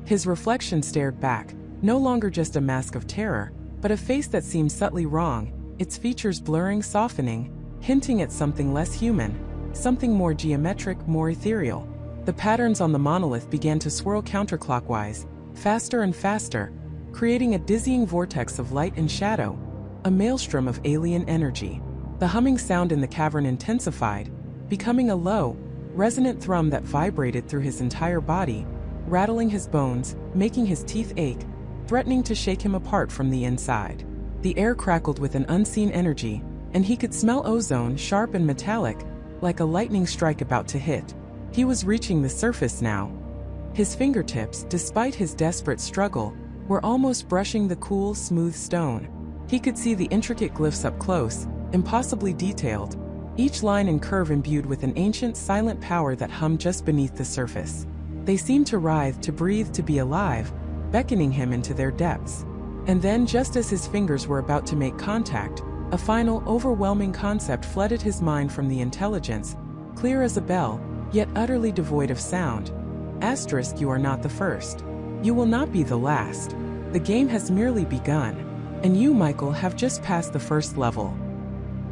His reflection stared back, no longer just a mask of terror, but a face that seemed subtly wrong, its features blurring, softening, hinting at something less human, something more geometric, more ethereal. The patterns on the monolith began to swirl counterclockwise, faster and faster, creating a dizzying vortex of light and shadow, a maelstrom of alien energy. The humming sound in the cavern intensified, becoming a low, resonant thrum that vibrated through his entire body, rattling his bones, making his teeth ache, threatening to shake him apart from the inside. The air crackled with an unseen energy, and he could smell ozone, sharp and metallic, like a lightning strike about to hit. He was reaching the surface now. His fingertips, despite his desperate struggle, were almost brushing the cool, smooth stone. He could see the intricate glyphs up close, impossibly detailed, each line and curve imbued with an ancient, silent power that hummed just beneath the surface. They seemed to writhe, to breathe, to be alive, beckoning him into their depths. And then, just as his fingers were about to make contact, a final, overwhelming concept flooded his mind from the intelligence, clear as a bell, yet utterly devoid of sound. Asterisk, you are not the first. You will not be the last. The game has merely begun. And you, Michael, have just passed the first level.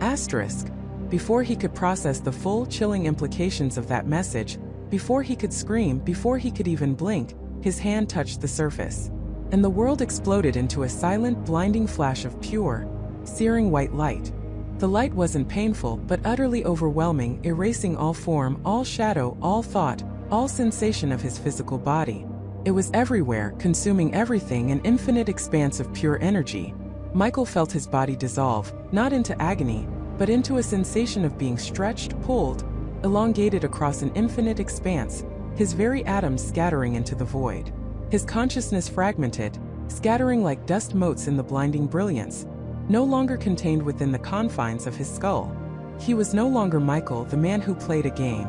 Asterisk. Before he could process the full, chilling implications of that message, before he could scream, before he could even blink, his hand touched the surface. And the world exploded into a silent, blinding flash of pure, searing white light. The light wasn't painful, but utterly overwhelming, erasing all form, all shadow, all thought, all sensation of his physical body. It was everywhere, consuming everything, an infinite expanse of pure energy. Michael felt his body dissolve, not into agony, but into a sensation of being stretched, pulled, elongated across an infinite expanse, his very atoms scattering into the void. His consciousness fragmented, scattering like dust motes in the blinding brilliance, no longer contained within the confines of his skull. He was no longer Michael, the man who played a game.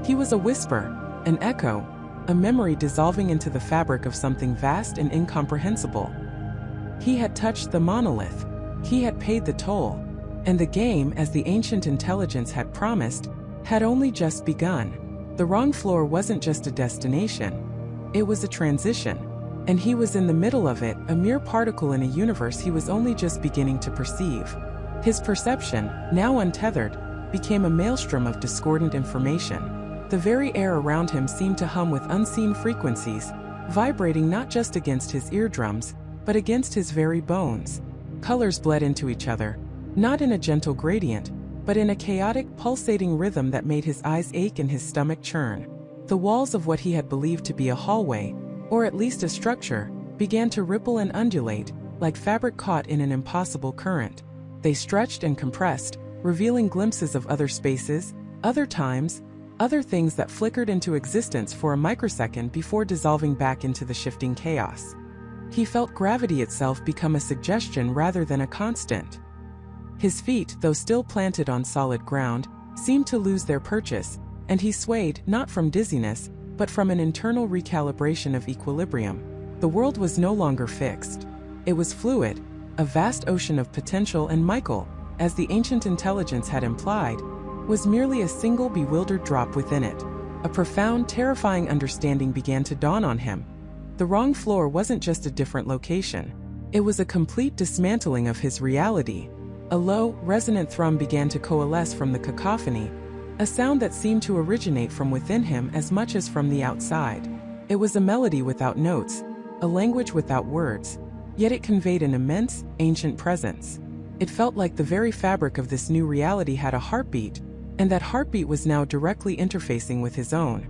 He was a whisper, an echo, a memory dissolving into the fabric of something vast and incomprehensible. He had touched the monolith. He had paid the toll. And the game, as the ancient intelligence had promised, had only just begun. The wrong floor wasn't just a destination. It was a transition. And he was in the middle of it, a mere particle in a universe he was only just beginning to perceive. His perception, now untethered, became a maelstrom of discordant information. The very air around him seemed to hum with unseen frequencies, vibrating not just against his eardrums, but against his very bones. Colors bled into each other, not in a gentle gradient, but in a chaotic, pulsating rhythm that made his eyes ache and his stomach churn. The walls of what he had believed to be a hallway, or at least a structure, began to ripple and undulate, like fabric caught in an impossible current. They stretched and compressed, revealing glimpses of other spaces, other times, other things that flickered into existence for a microsecond before dissolving back into the shifting chaos. He felt gravity itself become a suggestion rather than a constant. His feet, though still planted on solid ground, seemed to lose their purchase, and he swayed, not from dizziness, but from an internal recalibration of equilibrium. The world was no longer fixed. It was fluid, a vast ocean of potential, and Michael, as the ancient intelligence had implied, was merely a single bewildered drop within it. A profound, terrifying understanding began to dawn on him. The wrong floor wasn't just a different location. It was a complete dismantling of his reality. A low, resonant thrum began to coalesce from the cacophony, a sound that seemed to originate from within him as much as from the outside. It was a melody without notes, a language without words, yet it conveyed an immense, ancient presence. It felt like the very fabric of this new reality had a heartbeat, and that heartbeat was now directly interfacing with his own.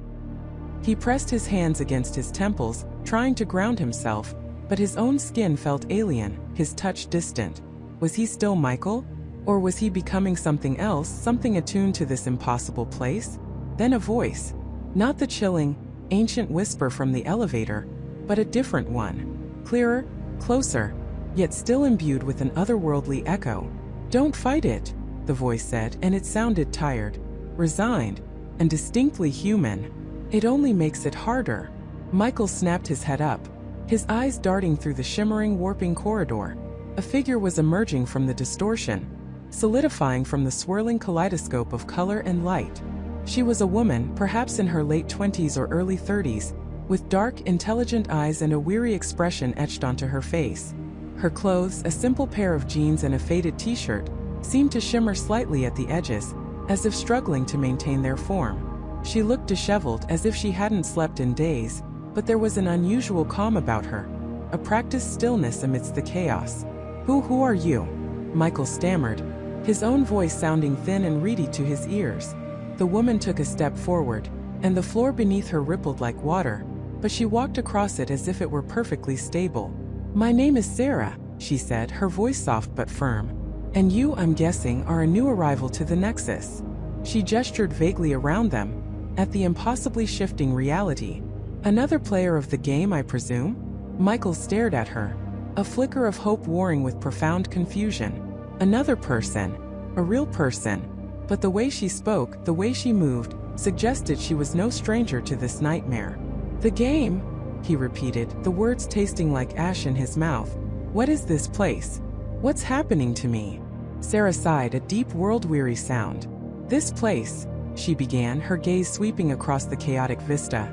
He pressed his hands against his temples, trying to ground himself, but his own skin felt alien, his touch distant. Was he still Michael? Or was he becoming something else, something attuned to this impossible place? Then a voice. Not the chilling, ancient whisper from the elevator, but a different one. Clearer, closer, yet still imbued with an otherworldly echo. "Don't fight it," the voice said, and it sounded tired, resigned, and distinctly human. "It only makes it harder." Michael snapped his head up, his eyes darting through the shimmering, warping corridor. A figure was emerging from the distortion, solidifying from the swirling kaleidoscope of color and light. She was a woman, perhaps in her late 20s or early 30s, with dark, intelligent eyes and a weary expression etched onto her face. Her clothes, a simple pair of jeans and a faded t-shirt, seemed to shimmer slightly at the edges, as if struggling to maintain their form. She looked disheveled, as if she hadn't slept in days, but there was an unusual calm about her, a practiced stillness amidst the chaos. Who are you?" Michael stammered, his own voice sounding thin and reedy to his ears. The woman took a step forward, and the floor beneath her rippled like water, but she walked across it as if it were perfectly stable. "My name is Sarah," she said, her voice soft but firm. "And you, I'm guessing, are a new arrival to the Nexus." She gestured vaguely around them, at the impossibly shifting reality. "Another player of the game, I presume?" Michael stared at her, a flicker of hope warring with profound confusion. Another person, a real person, but the way she spoke, the way she moved, suggested she was no stranger to this nightmare. "The game?" he repeated, the words tasting like ash in his mouth. "What is this place? What's happening to me?" Sarah sighed, a deep, world-weary sound. "This place," she began, her gaze sweeping across the chaotic vista,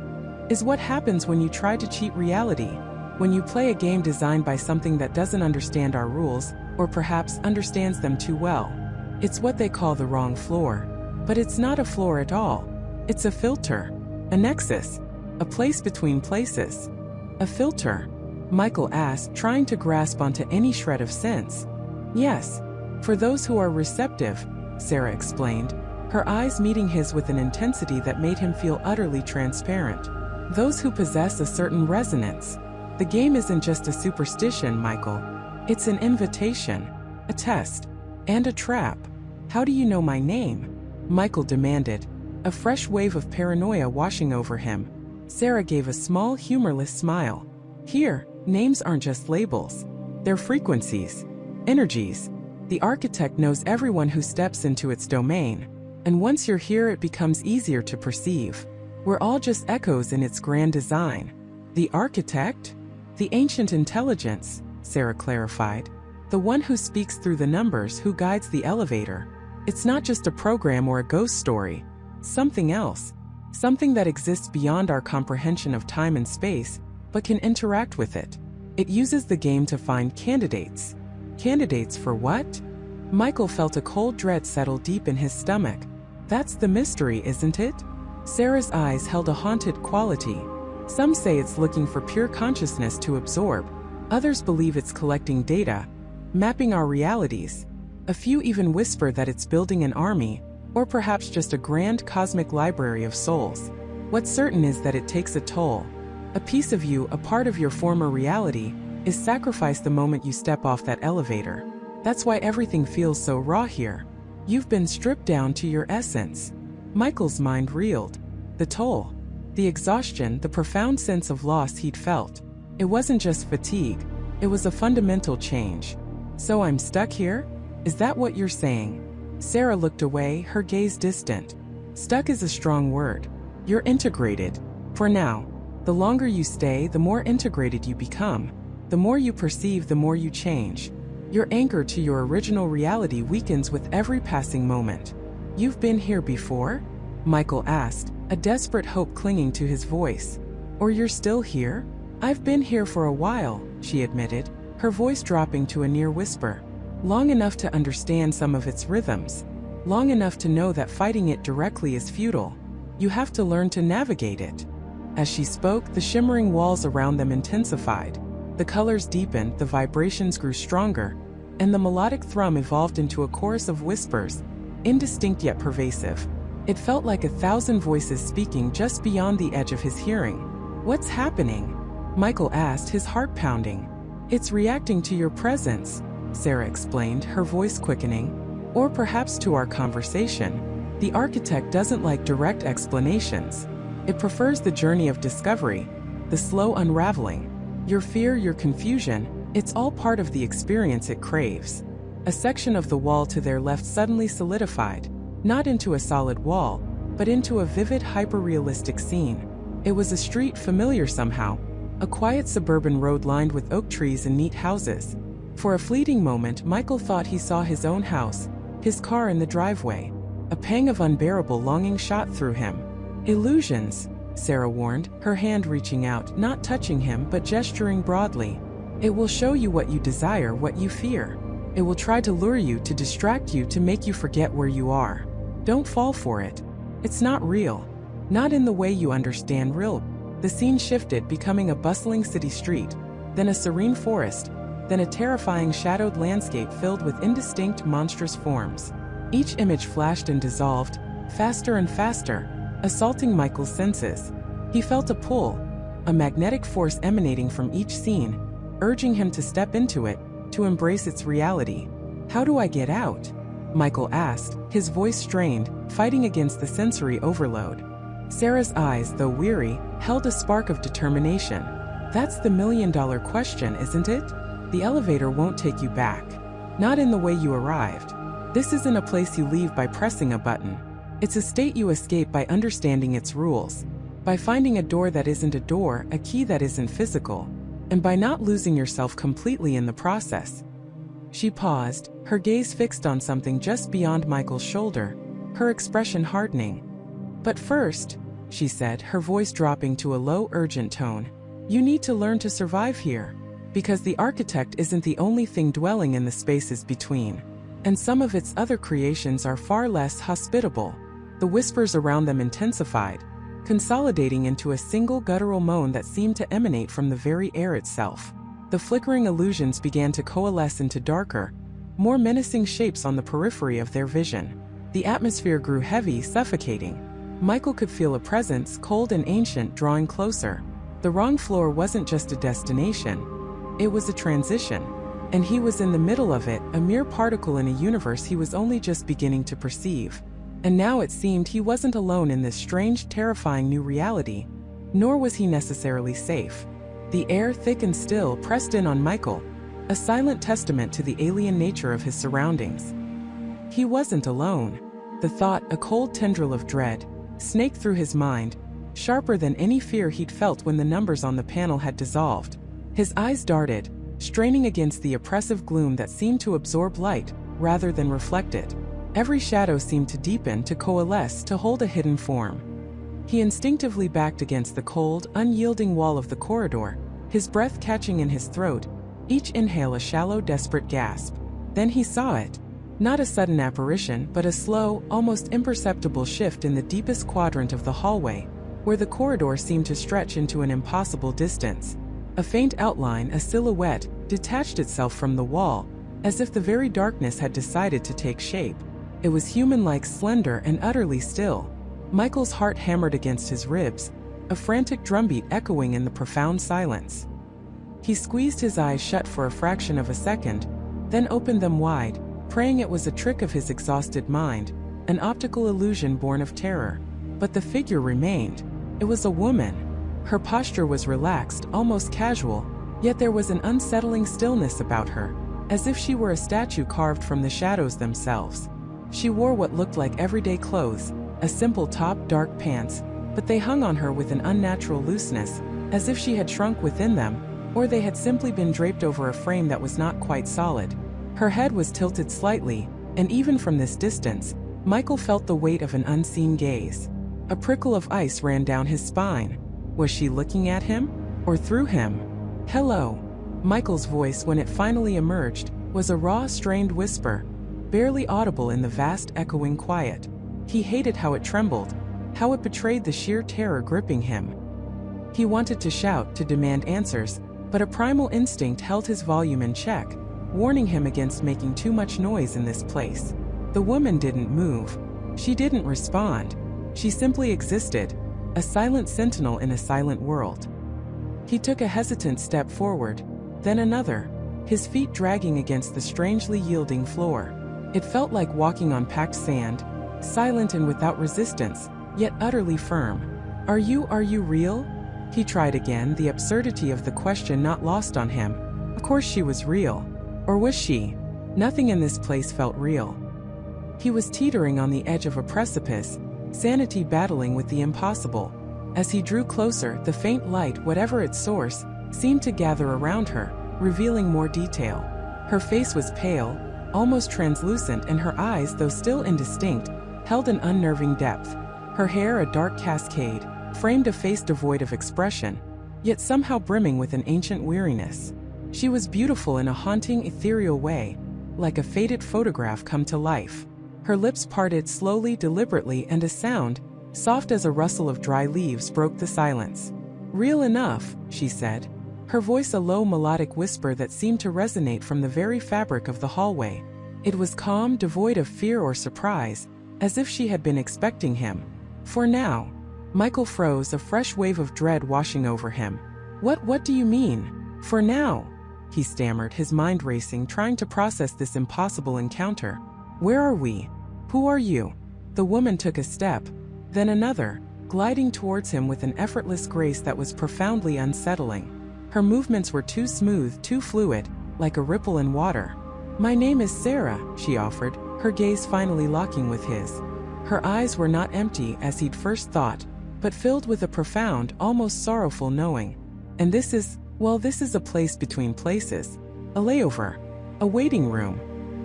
"is what happens when you try to cheat reality. When you play a game designed by something that doesn't understand our rules, or perhaps understands them too well. It's what they call the wrong floor. But it's not a floor at all. It's a filter. A nexus. A place between places." "A filter?" Michael asked, trying to grasp onto any shred of sense. "Yes. For those who are receptive," Sarah explained, her eyes meeting his with an intensity that made him feel utterly transparent. "Those who possess a certain resonance. The game isn't just a superstition, Michael. It's an invitation, a test, and a trap." "How do you know my name?" Michael demanded, a fresh wave of paranoia washing over him. Sarah gave a small, humorless smile. "Here, names aren't just labels. They're frequencies, energies. The architect knows everyone who steps into its domain, and once you're here it becomes easier to perceive. We're all just echoes in its grand design." "The architect?" "The ancient intelligence," Sarah clarified. "The one who speaks through the numbers, who guides the elevator. It's not just a program or a ghost story. Something else. Something that exists beyond our comprehension of time and space, but can interact with it. It uses the game to find candidates." "Candidates for what?" Michael felt a cold dread settle deep in his stomach. "That's the mystery, isn't it?" Sarah's eyes held a haunted quality. "Some say it's looking for pure consciousness to absorb. Others believe it's collecting data, mapping our realities. A few even whisper that it's building an army, or perhaps just a grand cosmic library of souls. What's certain is that it takes a toll. A piece of you, a part of your former reality, is sacrificed the moment you step off that elevator. That's why everything feels so raw here. You've been stripped down to your essence." Michael's mind reeled. The toll. The exhaustion, the profound sense of loss he'd felt. It wasn't just fatigue, it was a fundamental change. "So I'm stuck here? Is that what you're saying?" Sarah looked away, her gaze distant. "Stuck is a strong word. You're integrated. For now. The longer you stay, the more integrated you become. The more you perceive, the more you change. Your anchor to your original reality weakens with every passing moment." "You've been here before?" Michael asked, a desperate hope clinging to his voice. "Or you're still here?" "I've been here for a while," she admitted, her voice dropping to a near whisper. "Long enough to understand some of its rhythms. Long enough to know that fighting it directly is futile. You have to learn to navigate it." As she spoke, the shimmering walls around them intensified. The colors deepened, the vibrations grew stronger, and the melodic thrum evolved into a chorus of whispers, indistinct yet pervasive. It felt like 1,000 voices speaking just beyond the edge of his hearing. "What's happening?" Michael asked, his heart pounding. "It's reacting to your presence," Sarah explained, her voice quickening. "Or perhaps to our conversation. The architect doesn't like direct explanations. It prefers the journey of discovery, the slow unraveling. Your fear, your confusion, it's all part of the experience it craves." A section of the wall to their left suddenly solidified, not into a solid wall, but into a vivid, hyper-realistic scene. It was a street familiar somehow, a quiet suburban road lined with oak trees and neat houses. For a fleeting moment, Michael thought he saw his own house, his car in the driveway. A pang of unbearable longing shot through him. "Illusions," Sarah warned, her hand reaching out, not touching him but gesturing broadly. "It will show you what you desire, what you fear. It will try to lure you, to distract you, to make you forget where you are. Don't fall for it. It's not real. Not in the way you understand real." The scene shifted, becoming a bustling city street, then a serene forest, then a terrifying shadowed landscape filled with indistinct, monstrous forms. Each image flashed and dissolved, faster and faster, assaulting Michael's senses. He felt a pull, a magnetic force emanating from each scene, urging him to step into it, to embrace its reality. "How do I get out?" Michael asked, his voice strained, fighting against the sensory overload. Sarah's eyes, though weary, held a spark of determination. "That's the million-dollar question, isn't it? The elevator won't take you back. Not in the way you arrived. This isn't a place you leave by pressing a button. It's a state you escape by understanding its rules, by finding a door that isn't a door, a key that isn't physical, and by not losing yourself completely in the process." She paused, her gaze fixed on something just beyond Michael's shoulder, her expression hardening. "But first," she said, her voice dropping to a low, urgent tone, "you need to learn to survive here. Because the architect isn't the only thing dwelling in the spaces between. And some of its other creations are far less hospitable." The whispers around them intensified, consolidating into a single guttural moan that seemed to emanate from the very air itself. The flickering illusions began to coalesce into darker, more menacing shapes on the periphery of their vision. The atmosphere grew heavy, suffocating. Michael could feel a presence, cold and ancient, drawing closer. The wrong floor wasn't just a destination. It was a transition. And he was in the middle of it, a mere particle in a universe he was only just beginning to perceive. And now it seemed he wasn't alone in this strange, terrifying new reality, nor was he necessarily safe. The air, thick and still, pressed in on Michael, a silent testament to the alien nature of his surroundings. He wasn't alone. The thought, a cold tendril of dread, snaked through his mind, sharper than any fear he'd felt when the numbers on the panel had dissolved. His eyes darted, straining against the oppressive gloom that seemed to absorb light, rather than reflect it. Every shadow seemed to deepen, to coalesce, to hold a hidden form. He instinctively backed against the cold, unyielding wall of the corridor, his breath catching in his throat, each inhale a shallow, desperate gasp. Then he saw it. Not a sudden apparition, but a slow, almost imperceptible shift in the deepest quadrant of the hallway, where the corridor seemed to stretch into an impossible distance. A faint outline, a silhouette, detached itself from the wall, as if the very darkness had decided to take shape. It was human-like, slender, and utterly still. Michael's heart hammered against his ribs, a frantic drumbeat echoing in the profound silence. He squeezed his eyes shut for a fraction of a second, then opened them wide, praying it was a trick of his exhausted mind, an optical illusion born of terror. But the figure remained. It was a woman. Her posture was relaxed, almost casual, yet there was an unsettling stillness about her, as if she were a statue carved from the shadows themselves. She wore what looked like everyday clothes, a simple top, dark pants, but they hung on her with an unnatural looseness, as if she had shrunk within them, or they had simply been draped over a frame that was not quite solid. Her head was tilted slightly, and even from this distance, Michael felt the weight of an unseen gaze. A prickle of ice ran down his spine. Was she looking at him? Or through him? "Hello." Michael's voice, when it finally emerged, was a raw, strained whisper, barely audible in the vast, echoing quiet. He hated how it trembled, how it betrayed the sheer terror gripping him. He wanted to shout, to demand answers, but a primal instinct held his volume in check. warning him against making too much noise in this place. The woman didn't move. She didn't respond. She simply existed, a silent sentinel in a silent world. He took a hesitant step forward, then another, his feet dragging against the strangely yielding floor. It felt like walking on packed sand, silent and without resistance, yet utterly firm. Are you real? He tried again, the absurdity of the question not lost on him. Of course she was real. Or was she? Nothing in this place felt real. He was teetering on the edge of a precipice, sanity battling with the impossible. As he drew closer, the faint light, whatever its source, seemed to gather around her, revealing more detail. Her face was pale, almost translucent, and her eyes, though still indistinct, held an unnerving depth. Her hair, a dark cascade, framed a face devoid of expression, yet somehow brimming with an ancient weariness. She was beautiful in a haunting, ethereal way, like a faded photograph come to life. Her lips parted slowly, deliberately, and a sound, soft as a rustle of dry leaves, broke the silence. "Real enough," she said, her voice a low melodic whisper that seemed to resonate from the very fabric of the hallway. It was calm, devoid of fear or surprise, as if she had been expecting him. "For now." Michael froze, a fresh wave of dread washing over him. What do you mean, for now?" he stammered, his mind racing, trying to process this impossible encounter. "Where are we? Who are you?" The woman took a step, then another, gliding towards him with an effortless grace that was profoundly unsettling. Her movements were too smooth, too fluid, like a ripple in water. "My name is Sarah," she offered, her gaze finally locking with his. Her eyes were not empty as he'd first thought, but filled with a profound, almost sorrowful knowing. "And this is a place between places. A layover. A waiting room."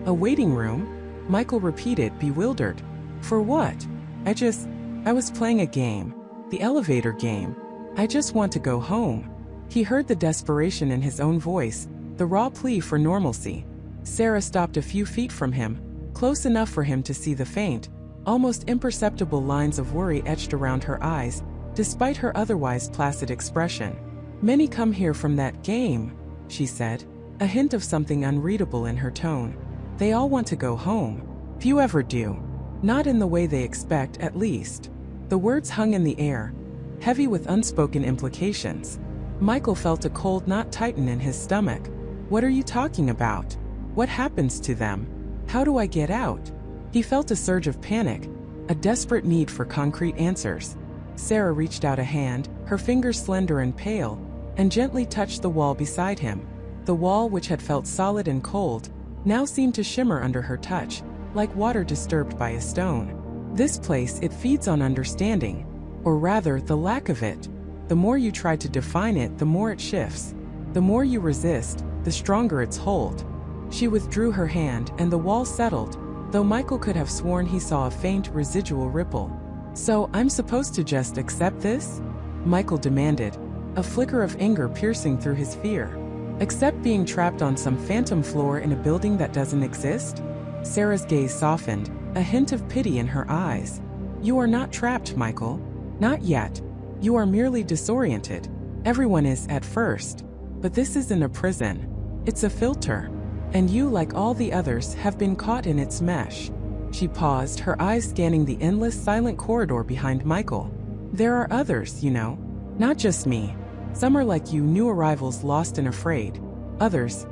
"A waiting room?" Michael repeated, bewildered. "For what?" I was playing a game. The elevator game. I just want to go home." He heard the desperation in his own voice, the raw plea for normalcy. Sarah stopped a few feet from him, close enough for him to see the faint, almost imperceptible lines of worry etched around her eyes, despite her otherwise placid expression. "Many come here from that game," she said, a hint of something unreadable in her tone. "They all want to go home. Few ever do. Not in the way they expect, at least." The words hung in the air, heavy with unspoken implications. Michael felt a cold knot tighten in his stomach. "What are you talking about? What happens to them? How do I get out?" He felt a surge of panic, a desperate need for concrete answers. Sarah reached out a hand, her fingers slender and pale, and gently touched the wall beside him. The wall, which had felt solid and cold, now seemed to shimmer under her touch, like water disturbed by a stone. "This place, it feeds on understanding, or rather, the lack of it. The more you try to define it, the more it shifts. The more you resist, the stronger its hold." She withdrew her hand, and the wall settled, though Michael could have sworn he saw a faint, residual ripple. "So, I'm supposed to just accept this?" Michael demanded, a flicker of anger piercing through his fear. "Accept being trapped on some phantom floor in a building that doesn't exist?" Sarah's gaze softened, a hint of pity in her eyes. "You are not trapped, Michael. Not yet. You are merely disoriented. Everyone is at first. But this isn't a prison. It's a filter. And you, like all the others, have been caught in its mesh." She paused, her eyes scanning the endless, silent corridor behind Michael. "There are others, you know. Not just me. Some are like you, new arrivals lost and afraid. Others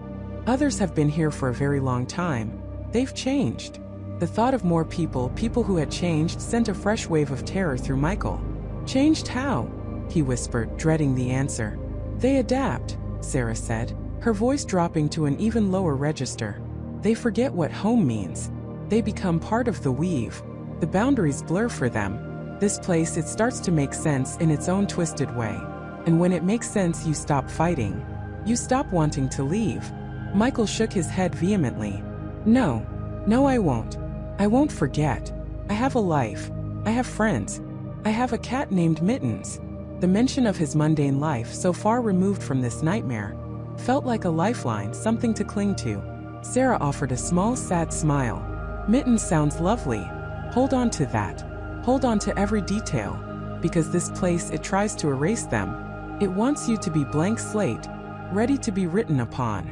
have been here for a very long time. They've changed." The thought of more people who had changed, sent a fresh wave of terror through Michael. "Changed how?" he whispered, dreading the answer. "They adapt," Sarah said, her voice dropping to an even lower register. "They forget what home means. They become part of the weave. The boundaries blur for them. This place, it starts to make sense in its own twisted way. And when it makes sense, you stop fighting. You stop wanting to leave." Michael shook his head vehemently. No, I won't. I won't forget. I have a life. I have friends. I have a cat named Mittens." The mention of his mundane life, so far removed from this nightmare, felt like a lifeline, something to cling to. Sarah offered a small, sad smile. "Mittens sounds lovely. Hold on to that. Hold on to every detail. Because this place, it tries to erase them. It wants you to be blank slate, ready to be written upon."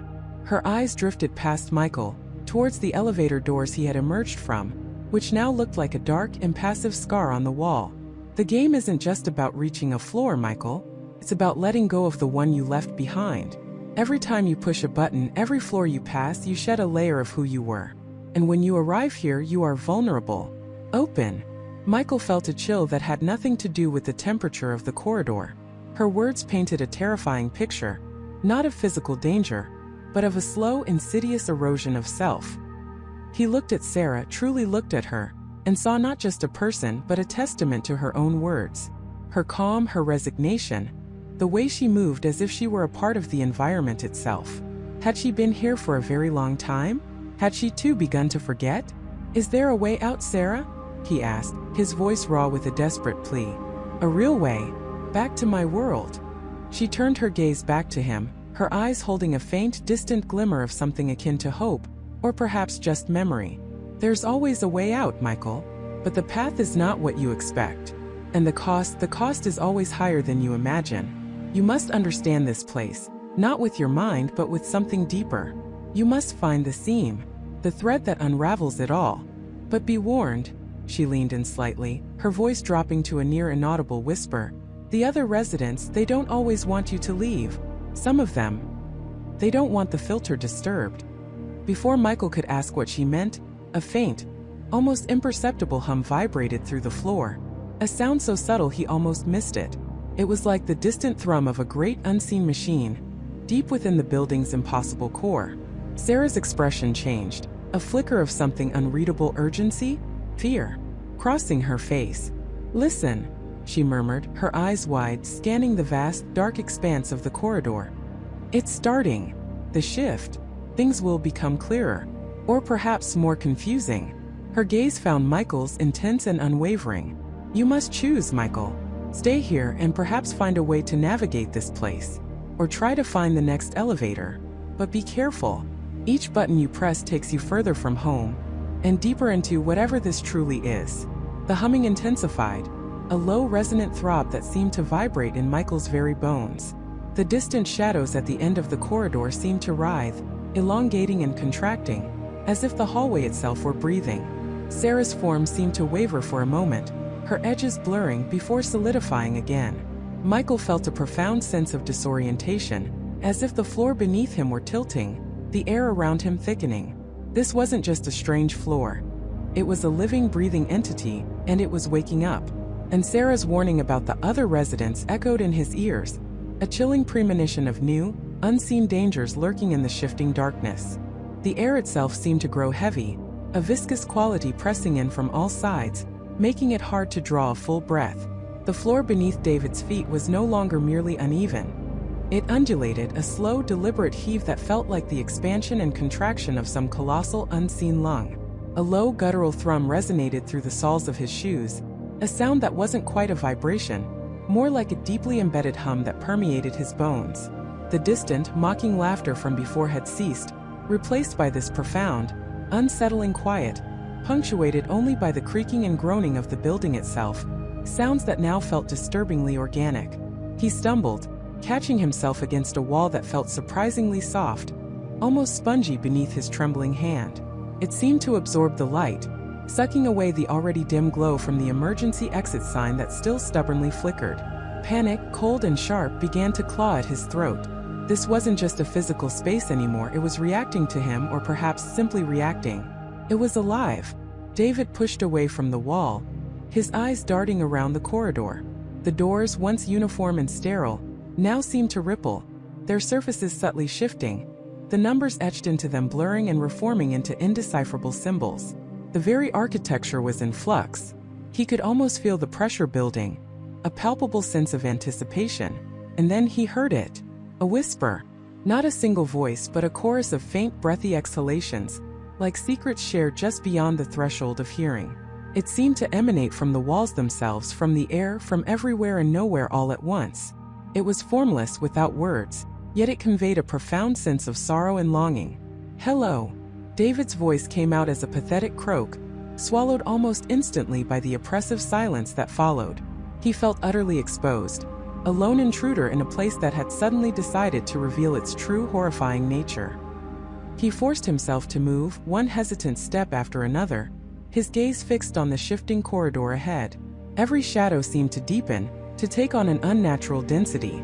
Her eyes drifted past Michael, towards the elevator doors he had emerged from, which now looked like a dark, impassive scar on the wall. The game isn't just about reaching a floor, Michael. It's about letting go of the one you left behind. Every time you push a button, every floor you pass, you shed a layer of who you were. And when you arrive here, you are vulnerable. Open. Michael felt a chill that had nothing to do with the temperature of the corridor. Her words painted a terrifying picture, not of physical danger, but of a slow, insidious erosion of self. He looked at Sarah, truly looked at her, and saw not just a person but a testament to her own words. Her calm, her resignation, the way she moved as if she were a part of the environment itself. Had she been here for a very long time? Had she too begun to forget? Is there a way out, Sarah? He asked, his voice raw with a desperate plea. A real way. Back to my world. She turned her gaze back to him, her eyes holding a faint, distant glimmer of something akin to hope, or perhaps just memory. There's always a way out, Michael, but the path is not what you expect. And the cost is always higher than you imagine. You must understand this place, not with your mind but with something deeper. You must find the seam, the thread that unravels it all. But be warned, she leaned in slightly, her voice dropping to a near inaudible whisper. The other residents, they don't always want you to leave. Some of them, they don't want the filter disturbed. Before Michael could ask what she meant, a faint, almost imperceptible hum vibrated through the floor. A sound so subtle he almost missed it. It was like the distant thrum of a great unseen machine, deep within the building's impossible core. Sarah's expression changed, a flicker of something unreadable, urgency, fear, crossing her face. Listen, she murmured, her eyes wide, scanning the vast, dark expanse of the corridor. It's starting. The shift. Things will become clearer. Or perhaps more confusing. Her gaze found Michael's, intense and unwavering. You must choose, Michael. Stay here and perhaps find a way to navigate this place. Or try to find the next elevator. But be careful. Each button you press takes you further from home, and deeper into whatever this truly is. The humming intensified, a low resonant throb that seemed to vibrate in Michael's very bones. The distant shadows at the end of the corridor seemed to writhe, elongating and contracting, as if the hallway itself were breathing. Sarah's form seemed to waver for a moment, her edges blurring before solidifying again. Michael felt a profound sense of disorientation, as if the floor beneath him were tilting, the air around him thickening. This wasn't just a strange floor. It was a living, breathing entity, and it was waking up. And Sarah's warning about the other residents echoed in his ears, a chilling premonition of new, unseen dangers lurking in the shifting darkness. The air itself seemed to grow heavy, a viscous quality pressing in from all sides, making it hard to draw a full breath. The floor beneath David's feet was no longer merely uneven. It undulated, a slow, deliberate heave that felt like the expansion and contraction of some colossal, unseen lung. A low, guttural thrum resonated through the soles of his shoes, a sound that wasn't quite a vibration, more like a deeply embedded hum that permeated his bones. The distant, mocking laughter from before had ceased, replaced by this profound, unsettling quiet, punctuated only by the creaking and groaning of the building itself, sounds that now felt disturbingly organic. He stumbled, catching himself against a wall that felt surprisingly soft, almost spongy beneath his trembling hand. It seemed to absorb the light, sucking away the already dim glow from the emergency exit sign that still stubbornly flickered. Panic, cold and sharp, began to claw at his throat. This wasn't just a physical space anymore, it was reacting to him, or perhaps simply reacting. It was alive. David pushed away from the wall, his eyes darting around the corridor. The doors, once uniform and sterile, now seemed to ripple, their surfaces subtly shifting, the numbers etched into them blurring and reforming into indecipherable symbols. The very architecture was in flux. He could almost feel the pressure building, a palpable sense of anticipation. And then he heard it. A whisper. Not a single voice, but a chorus of faint, breathy exhalations, like secrets shared just beyond the threshold of hearing. It seemed to emanate from the walls themselves, from the air, from everywhere and nowhere all at once. It was formless, without words, yet it conveyed a profound sense of sorrow and longing. Hello. David's voice came out as a pathetic croak, swallowed almost instantly by the oppressive silence that followed. He felt utterly exposed, a lone intruder in a place that had suddenly decided to reveal its true, horrifying nature. He forced himself to move, one hesitant step after another, his gaze fixed on the shifting corridor ahead. Every shadow seemed to deepen, to take on an unnatural density.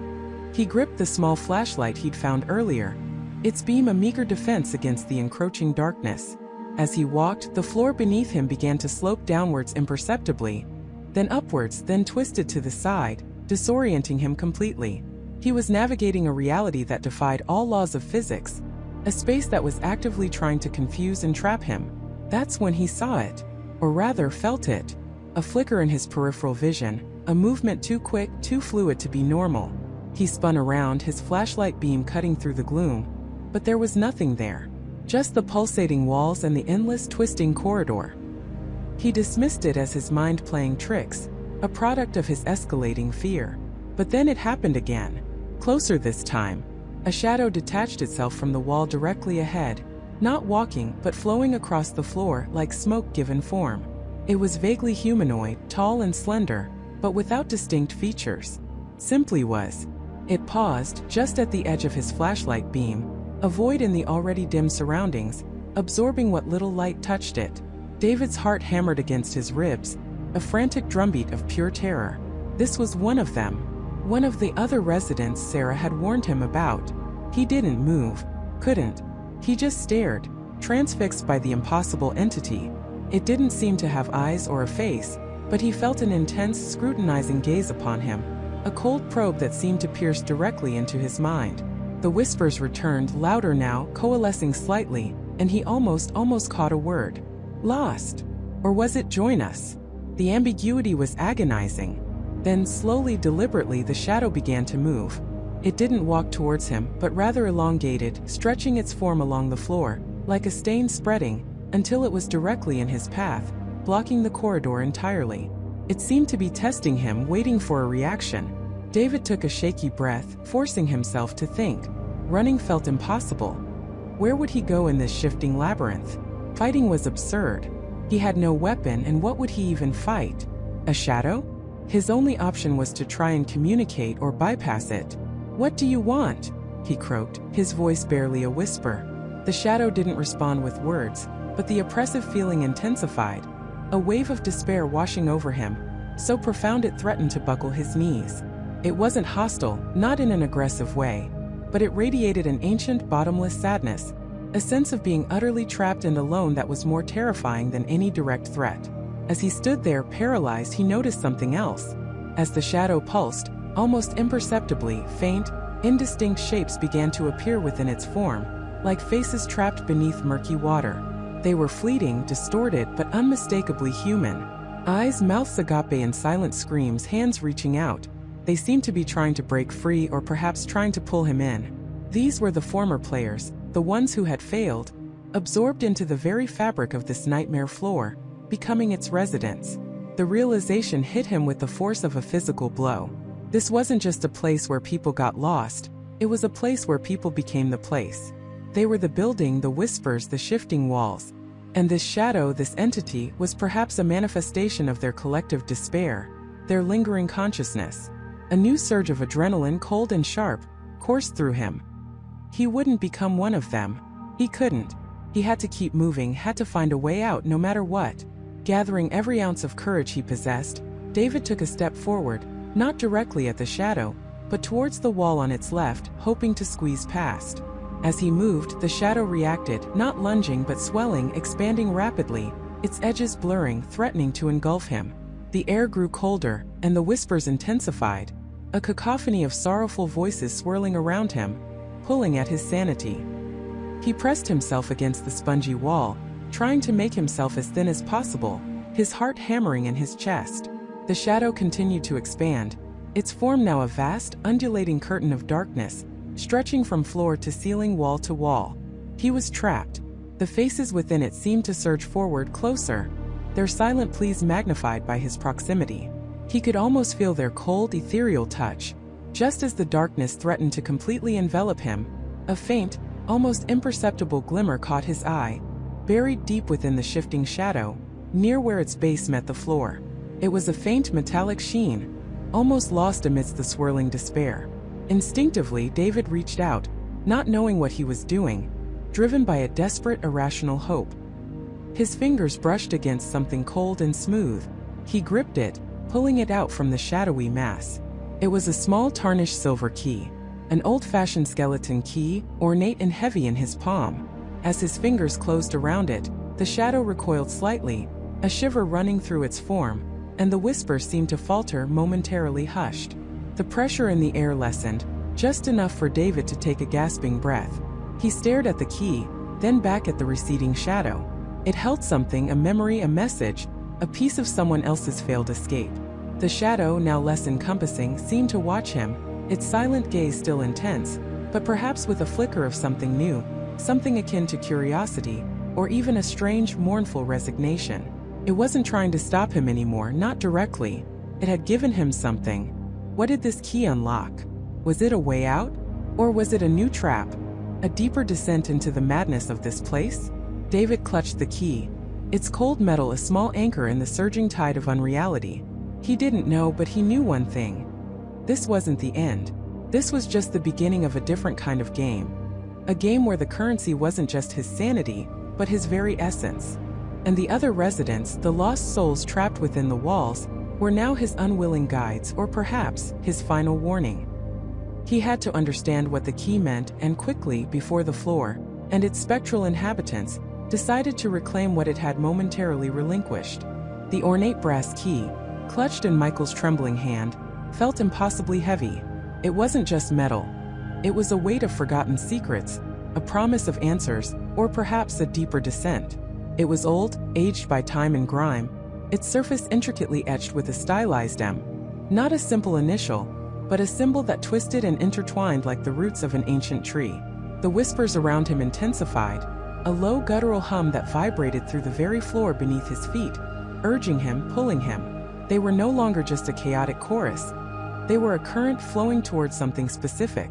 He gripped the small flashlight he'd found earlier, its beam a meager defense against the encroaching darkness. As he walked, the floor beneath him began to slope downwards imperceptibly, then upwards, then twisted to the side, disorienting him completely. He was navigating a reality that defied all laws of physics, a space that was actively trying to confuse and trap him. That's when he saw it, or rather felt it. A flicker in his peripheral vision, a movement too quick, too fluid to be normal. He spun around, his flashlight beam cutting through the gloom, but there was nothing there. Just the pulsating walls and the endless twisting corridor. He dismissed it as his mind playing tricks, a product of his escalating fear. But then it happened again. Closer this time. A shadow detached itself from the wall directly ahead, not walking but flowing across the floor like smoke given form. It was vaguely humanoid, tall and slender, but without distinct features. Simply was. It paused just at the edge of his flashlight beam, a void in the already dim surroundings, absorbing what little light touched it. David's heart hammered against his ribs, a frantic drumbeat of pure terror. This was one of them. One of the other residents Sarah had warned him about. He didn't move. Couldn't. He just stared, transfixed by the impossible entity. It didn't seem to have eyes or a face, but he felt an intense, scrutinizing gaze upon him, a cold probe that seemed to pierce directly into his mind. The whispers returned, louder now, coalescing slightly, and he almost caught a word. Lost. Or was it join us? The ambiguity was agonizing. Then slowly, deliberately, the shadow began to move. It didn't walk towards him, but rather elongated, stretching its form along the floor, like a stain spreading, until it was directly in his path, blocking the corridor entirely. It seemed to be testing him, waiting for a reaction. David took a shaky breath, forcing himself to think. Running felt impossible. Where would he go in this shifting labyrinth? Fighting was absurd. He had no weapon, and what would he even fight? A shadow? His only option was to try and communicate or bypass it. "What do you want?" he croaked, his voice barely a whisper. The shadow didn't respond with words, but the oppressive feeling intensified, a wave of despair washing over him, so profound it threatened to buckle his knees. It wasn't hostile, not in an aggressive way, but it radiated an ancient, bottomless sadness, a sense of being utterly trapped and alone that was more terrifying than any direct threat. As he stood there, paralyzed, he noticed something else. As the shadow pulsed, almost imperceptibly, faint, indistinct shapes began to appear within its form, like faces trapped beneath murky water. They were fleeting, distorted, but unmistakably human. Eyes, mouths agape in silent screams, hands reaching out. They seemed to be trying to break free, or perhaps trying to pull him in. These were the former players, the ones who had failed, absorbed into the very fabric of this nightmare floor, becoming its residents. The realization hit him with the force of a physical blow. This wasn't just a place where people got lost, it was a place where people became the place. They were the building, the whispers, the shifting walls. And this shadow, this entity, was perhaps a manifestation of their collective despair, their lingering consciousness. A new surge of adrenaline, cold and sharp, coursed through him. He wouldn't become one of them. He couldn't. He had to keep moving, had to find a way out no matter what. Gathering every ounce of courage he possessed, David took a step forward, not directly at the shadow, but towards the wall on its left, hoping to squeeze past. As he moved, the shadow reacted, not lunging but swelling, expanding rapidly, its edges blurring, threatening to engulf him. The air grew colder, and the whispers intensified, a cacophony of sorrowful voices swirling around him, pulling at his sanity. He pressed himself against the spongy wall, trying to make himself as thin as possible, his heart hammering in his chest. The shadow continued to expand, its form now a vast, undulating curtain of darkness, stretching from floor to ceiling, wall to wall. He was trapped. The faces within it seemed to surge forward, closer, their silent pleas magnified by his proximity. He could almost feel their cold, ethereal touch. Just as the darkness threatened to completely envelop him, a faint, almost imperceptible glimmer caught his eye, buried deep within the shifting shadow, near where its base met the floor. It was a faint metallic sheen, almost lost amidst the swirling despair. Instinctively, David reached out, not knowing what he was doing. driven by a desperate, irrational hope. His fingers brushed against something cold and smooth. He gripped it, pulling it out from the shadowy mass. It was a small tarnished silver key, an old-fashioned skeleton key, ornate and heavy in his palm. As his fingers closed around it, the shadow recoiled slightly, a shiver running through its form, and the whisper seemed to falter, momentarily hushed. The pressure in the air lessened, just enough for David to take a gasping breath. He stared at the key, then back at the receding shadow. It held something, a memory, a message, a piece of someone else's failed escape. The shadow, now less encompassing, seemed to watch him, its silent gaze still intense, but perhaps with a flicker of something new, something akin to curiosity, or even a strange, mournful resignation. It wasn't trying to stop him anymore, not directly. It had given him something. What did this key unlock? Was it a way out? Or was it a new trap? A deeper descent into the madness of this place? David clutched the key. Its cold metal a small anchor in the surging tide of unreality. He didn't know, but he knew one thing. This wasn't the end. This was just the beginning of a different kind of game. A game where the currency wasn't just his sanity, but his very essence. And the other residents, the lost souls trapped within the walls, were now his unwilling guides, or perhaps his final warning. He had to understand what the key meant, and quickly, before the floor and its spectral inhabitants decided to reclaim what it had momentarily relinquished. The ornate brass key, clutched in Michael's trembling hand, felt impossibly heavy. It wasn't just metal. It was a weight of forgotten secrets, a promise of answers, or perhaps a deeper descent. It was old, aged by time and grime, its surface intricately etched with a stylized M. Not a simple initial, but a symbol that twisted and intertwined like the roots of an ancient tree. The whispers around him intensified, a low guttural hum that vibrated through the very floor beneath his feet, urging him, pulling him. They were no longer just a chaotic chorus. They were a current flowing towards something specific.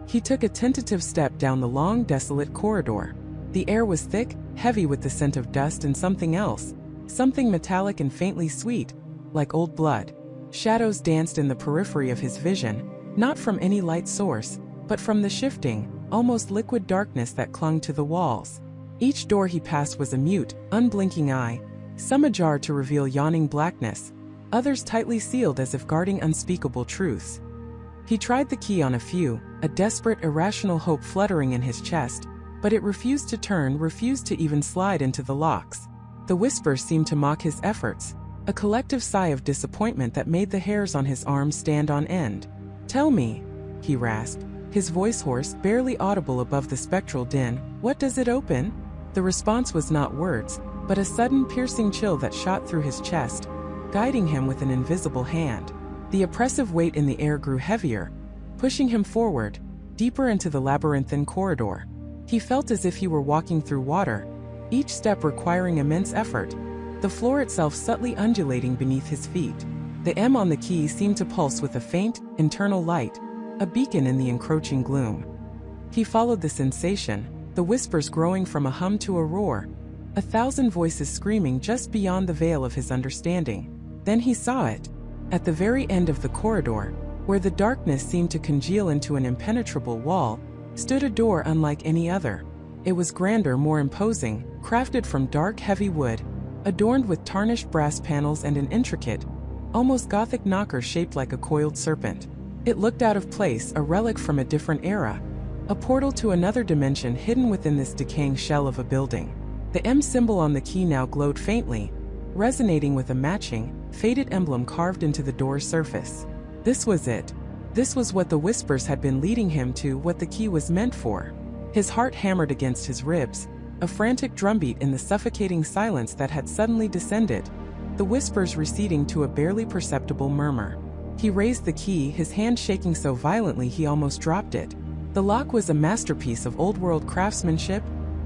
He took a tentative step down the long, desolate corridor. The air was thick, heavy with the scent of dust and something else, something metallic and faintly sweet, like old blood. Shadows danced in the periphery of his vision, not from any light source, but from the shifting, almost liquid darkness that clung to the walls. Each door he passed was a mute, unblinking eye, some ajar to reveal yawning blackness, others tightly sealed as if guarding unspeakable truths. He tried the key on a few, a desperate, irrational hope fluttering in his chest, but it refused to turn, refused to even slide into the locks. The whispers seemed to mock his efforts, a collective sigh of disappointment that made the hairs on his arms stand on end. "Tell me," he rasped, his voice hoarse, barely audible above the spectral din, "what does it open?" The response was not words, but a sudden piercing chill that shot through his chest, guiding him with an invisible hand. The oppressive weight in the air grew heavier, pushing him forward, deeper into the labyrinthine corridor. He felt as if he were walking through water, each step requiring immense effort, the floor itself subtly undulating beneath his feet. The M on the key seemed to pulse with a faint, internal light, a beacon in the encroaching gloom. He followed the sensation, the whispers growing from a hum to a roar, 1,000 voices screaming just beyond the veil of his understanding. Then he saw it. At the very end of the corridor, where the darkness seemed to congeal into an impenetrable wall, stood a door unlike any other. It was grander, more imposing, crafted from dark, heavy wood, adorned with tarnished brass panels and an intricate, almost gothic knocker shaped like a coiled serpent. It looked out of place, a relic from a different era, a portal to another dimension hidden within this decaying shell of a building. The M symbol on the key now glowed faintly, resonating with a matching, faded emblem carved into the door's surface. This was it. This was what the whispers had been leading him to, what the key was meant for. His heart hammered against his ribs, a frantic drumbeat in the suffocating silence that had suddenly descended, the whispers receding to a barely perceptible murmur. He raised the key, his hand shaking so violently he almost dropped it. The lock was a masterpiece of old-world craftsmanship,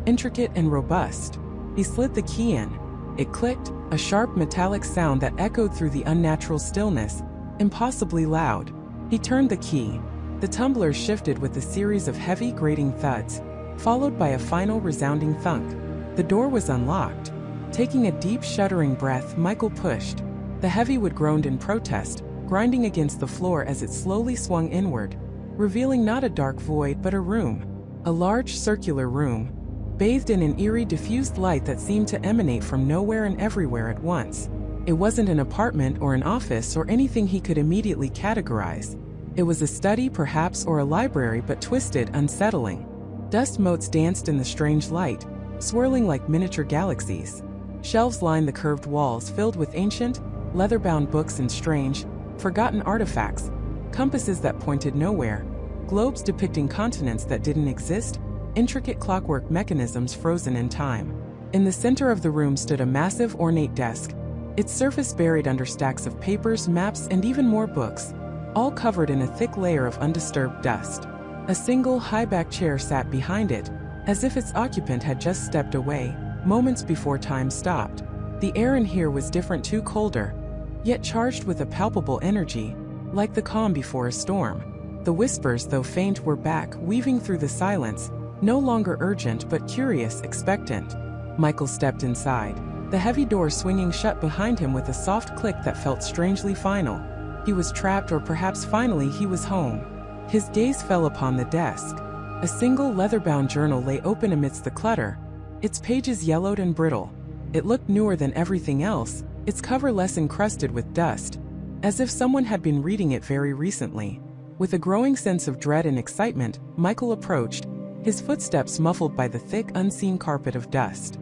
intricate and robust. He slid the key in. It clicked, a sharp metallic sound that echoed through the unnatural stillness, impossibly loud. He turned the key. The tumblers shifted with a series of heavy, grating thuds, followed by a final resounding thunk. The door was unlocked. Taking a deep, shuddering breath, Michael pushed. The heavy wood groaned in protest, grinding against the floor as it slowly swung inward, revealing not a dark void but a room. A large, circular room, bathed in an eerie diffused light that seemed to emanate from nowhere and everywhere at once. It wasn't an apartment or an office or anything he could immediately categorize. It was a study perhaps, or a library, but twisted, unsettling. Dust motes danced in the strange light, swirling like miniature galaxies. Shelves lined the curved walls filled with ancient, leather-bound books and strange, forgotten artifacts, compasses that pointed nowhere, globes depicting continents that didn't exist, intricate clockwork mechanisms frozen in time. In the center of the room stood a massive, ornate desk, its surface buried under stacks of papers, maps, and even more books, all covered in a thick layer of undisturbed dust. A single, high-backed chair sat behind it, as if its occupant had just stepped away, moments before time stopped. The air in here was different too, colder, yet charged with a palpable energy, like the calm before a storm. The whispers, though faint, were back, weaving through the silence, no longer urgent but curious, expectant. Michael stepped inside, the heavy door swinging shut behind him with a soft click that felt strangely final. He was trapped, or perhaps finally he was home. His gaze fell upon the desk. A single leather-bound journal lay open amidst the clutter, its pages yellowed and brittle. It looked newer than everything else, its cover less encrusted with dust, as if someone had been reading it very recently. With a growing sense of dread and excitement, Michael approached, his footsteps muffled by the thick, unseen carpet of dust.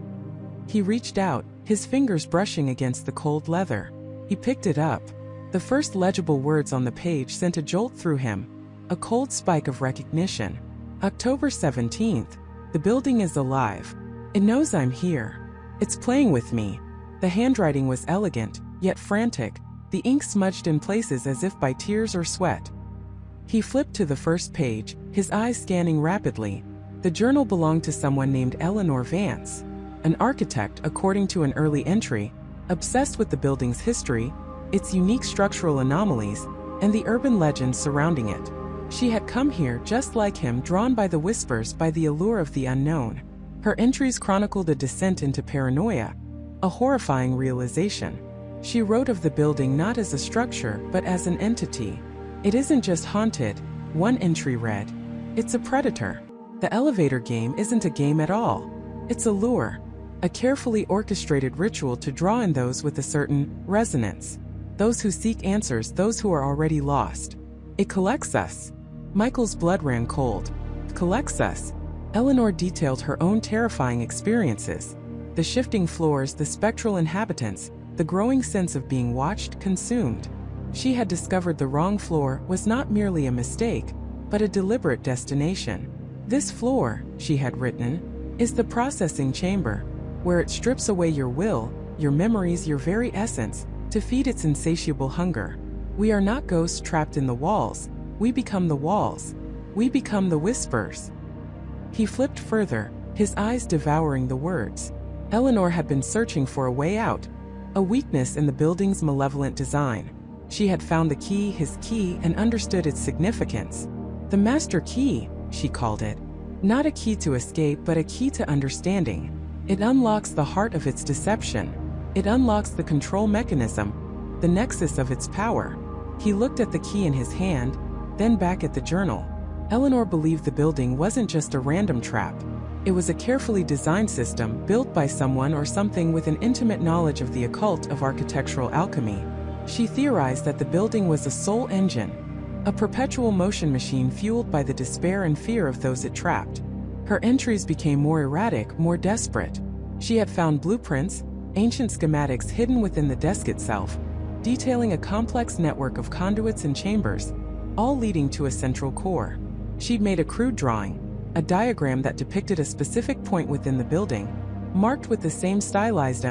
He reached out, his fingers brushing against the cold leather. He picked it up. The first legible words on the page sent a jolt through him, a cold spike of recognition. October 17th. The building is alive. It knows I'm here. It's playing with me. The handwriting was elegant, yet frantic, the ink smudged in places as if by tears or sweat. He flipped to the first page, his eyes scanning rapidly. The journal belonged to someone named Eleanor Vance, an architect, according to an early entry, obsessed with the building's history, its unique structural anomalies, and the urban legends surrounding it. She had come here just like him, drawn by the whispers, by the allure of the unknown. Her entries chronicled a descent into paranoia, a horrifying realization. She wrote of the building not as a structure, but as an entity. It isn't just haunted, one entry read. It's a predator. The elevator game isn't a game at all. It's a lure, a carefully orchestrated ritual to draw in those with a certain resonance, those who seek answers, those who are already lost. It collects us. Michael's blood ran cold. Collects us. Eleanor detailed her own terrifying experiences. The shifting floors, the spectral inhabitants, the growing sense of being watched, consumed. She had discovered the wrong floor was not merely a mistake, but a deliberate destination. This floor, she had written, is the processing chamber, where it strips away your will, your memories, your very essence, to feed its insatiable hunger. We are not ghosts trapped in the walls. We become the walls. We become the whispers. He flipped further, his eyes devouring the words. Eleanor had been searching for a way out, a weakness in the building's malevolent design. She had found the key, his key, and understood its significance. The master key, she called it. Not a key to escape, but a key to understanding. It unlocks the heart of its deception. It unlocks the control mechanism, the nexus of its power. He looked at the key in his hand, then back at the journal. Eleanor believed the building wasn't just a random trap. It was a carefully designed system built by someone or something with an intimate knowledge of the occult, of architectural alchemy. She theorized that the building was a soul engine, a perpetual motion machine fueled by the despair and fear of those it trapped. Her entries became more erratic, more desperate. She had found blueprints, ancient schematics hidden within the desk itself, detailing a complex network of conduits and chambers, all leading to a central core. She'd made a crude drawing, a diagram that depicted a specific point within the building, marked with the same stylized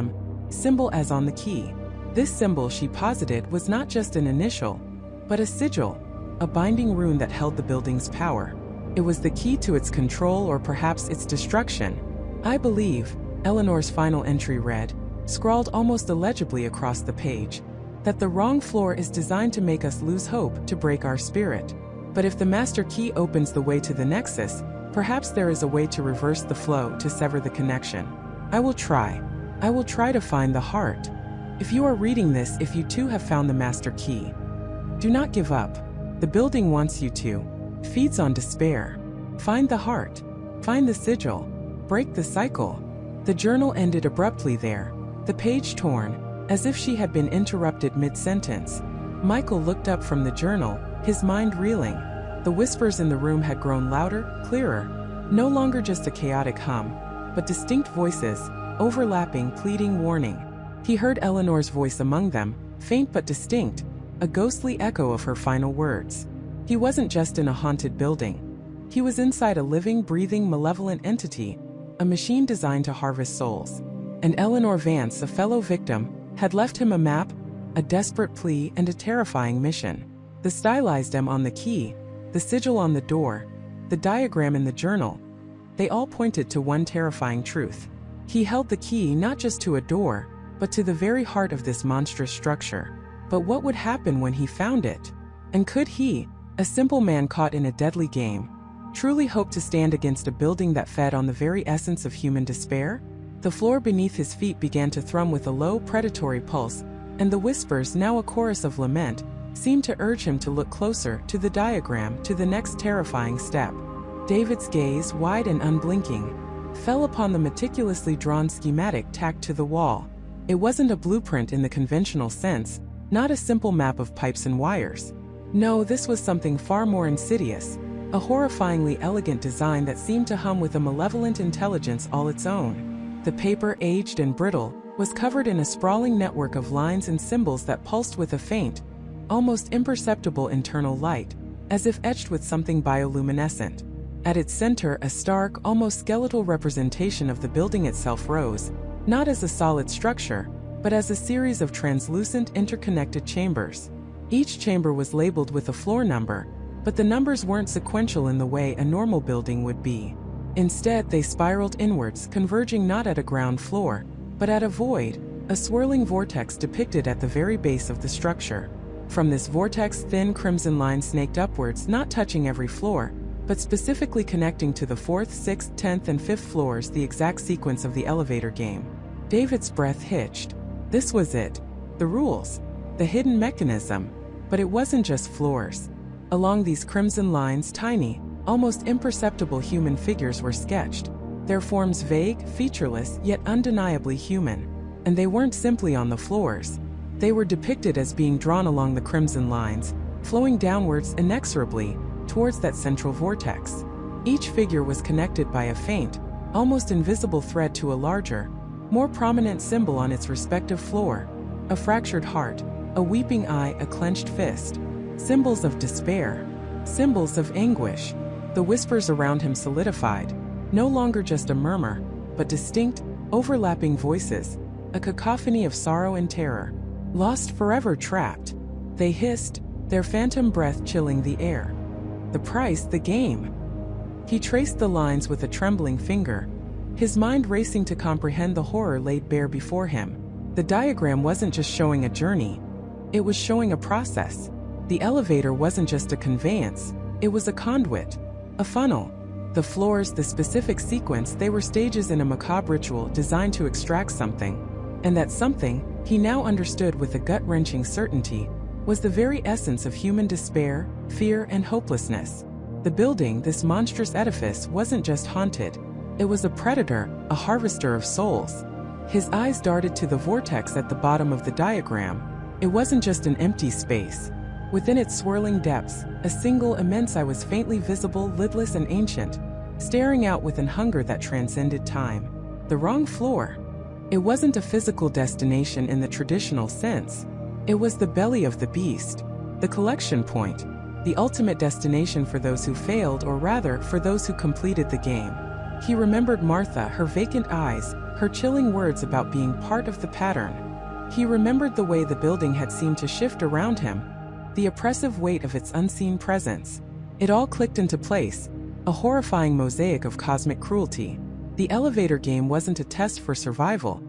symbol as on the key. This symbol, she posited, was not just an initial, but a sigil, a binding rune that held the building's power. It was the key to its control, or perhaps its destruction. I believe, Eleanor's final entry read, scrawled almost illegibly across the page, that the wrong floor is designed to make us lose hope, to break our spirit. But if the master key opens the way to the nexus, perhaps there is a way to reverse the flow, to sever the connection. I will try. I will try to find the heart. If you are reading this, if you too have found the master key, do not give up. The building wants you to. Feeds on despair. Find the heart. Find the sigil. Break the cycle. The journal ended abruptly there, the page torn, as if she had been interrupted mid-sentence. Michael looked up from the journal, his mind reeling. The whispers in the room had grown louder, clearer. No longer just a chaotic hum, but distinct voices, overlapping, pleading, warning. He heard Eleanor's voice among them, faint but distinct, a ghostly echo of her final words. He wasn't just in a haunted building. He was inside a living, breathing, malevolent entity, a machine designed to harvest souls. And Eleanor Vance, a fellow victim, had left him a map, a desperate plea, and a terrifying mission. The stylized M on the key, the sigil on the door, the diagram in the journal, they all pointed to one terrifying truth. He held the key not just to a door, but to the very heart of this monstrous structure. But what would happen when he found it? And could he, a simple man caught in a deadly game, truly hope to stand against a building that fed on the very essence of human despair? The floor beneath his feet began to thrum with a low, predatory pulse, and the whispers, now a chorus of lament, seemed to urge him to look closer, to the diagram, to the next terrifying step. David's gaze, wide and unblinking, fell upon the meticulously drawn schematic tacked to the wall. It wasn't a blueprint in the conventional sense, not a simple map of pipes and wires. No, this was something far more insidious, a horrifyingly elegant design that seemed to hum with a malevolent intelligence all its own. The paper, aged and brittle, was covered in a sprawling network of lines and symbols that pulsed with a faint, almost imperceptible internal light, as if etched with something bioluminescent. At its center, a stark, almost skeletal representation of the building itself rose, not as a solid structure, but as a series of translucent, interconnected chambers. Each chamber was labeled with a floor number, but the numbers weren't sequential in the way a normal building would be. Instead, they spiraled inwards, converging not at a ground floor, but at a void, a swirling vortex depicted at the very base of the structure. From this vortex, thin crimson lines snaked upwards, not touching every floor, but specifically connecting to the 4th, 6th, 10th, and 5th floors, the exact sequence of the elevator game. David's breath hitched. This was it. The rules. The hidden mechanism. But it wasn't just floors. Along these crimson lines, tiny, almost imperceptible human figures were sketched. Their forms vague, featureless, yet undeniably human. And they weren't simply on the floors. They were depicted as being drawn along the crimson lines, flowing downwards inexorably, towards that central vortex. Each figure was connected by a faint, almost invisible thread to a larger, more prominent symbol on its respective floor. A fractured heart, a weeping eye, a clenched fist. Symbols of despair. Symbols of anguish. The whispers around him solidified, no longer just a murmur, but distinct, overlapping voices, a cacophony of sorrow and terror. Lost forever, trapped. They hissed, their phantom breath chilling the air. The price, the game. He traced the lines with a trembling finger, his mind racing to comprehend the horror laid bare before him. The diagram wasn't just showing a journey, it was showing a process. The elevator wasn't just a conveyance, it was a conduit, a funnel. The floors, the specific sequence, they were stages in a macabre ritual designed to extract something. And that something, he now understood with a gut-wrenching certainty, was the very essence of human despair, fear, and hopelessness. The building, this monstrous edifice, wasn't just haunted. It was a predator, a harvester of souls. His eyes darted to the vortex at the bottom of the diagram. It wasn't just an empty space. Within its swirling depths, a single immense eye was faintly visible, lidless and ancient, staring out with an hunger that transcended time. The wrong floor. It wasn't a physical destination in the traditional sense. It was the belly of the beast, the collection point, the ultimate destination for those who failed, or rather, for those who completed the game. He remembered Martha, her vacant eyes, her chilling words about being part of the pattern. He remembered the way the building had seemed to shift around him, the oppressive weight of its unseen presence. It all clicked into place, a horrifying mosaic of cosmic cruelty. The elevator game wasn't a test for survival.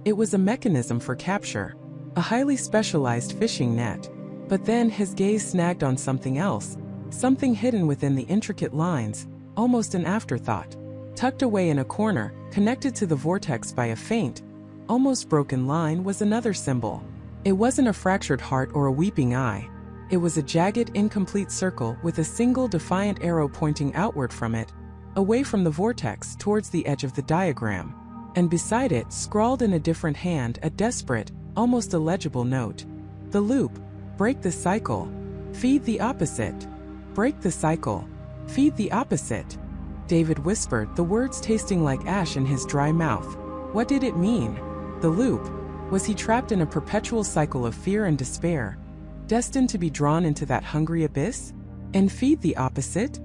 It was a mechanism for capture, a highly specialized fishing net. But then his gaze snagged on something else, something hidden within the intricate lines, almost an afterthought. Tucked away in a corner, connected to the vortex by a faint, almost broken line, was another symbol. It wasn't a fractured heart or a weeping eye. It was a jagged, incomplete circle with a single defiant arrow pointing outward from it, away from the vortex towards the edge of the diagram, and beside it, scrawled in a different hand, a desperate, almost illegible note. The loop. Break the cycle. Feed the opposite. Break the cycle. Feed the opposite. David whispered, the words tasting like ash in his dry mouth. What did it mean? The loop. Was he trapped in a perpetual cycle of fear and despair, destined to be drawn into that hungry abyss? And feed the opposite?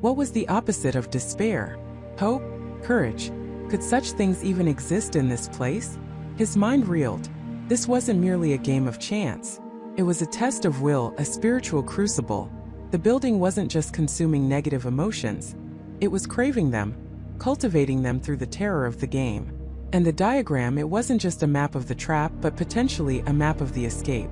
What was the opposite of despair? Hope? Courage? Could such things even exist in this place? His mind reeled. This wasn't merely a game of chance. It was a test of will, a spiritual crucible. The building wasn't just consuming negative emotions. It was craving them, cultivating them through the terror of the game. And the diagram, it wasn't just a map of the trap, but potentially a map of the escape.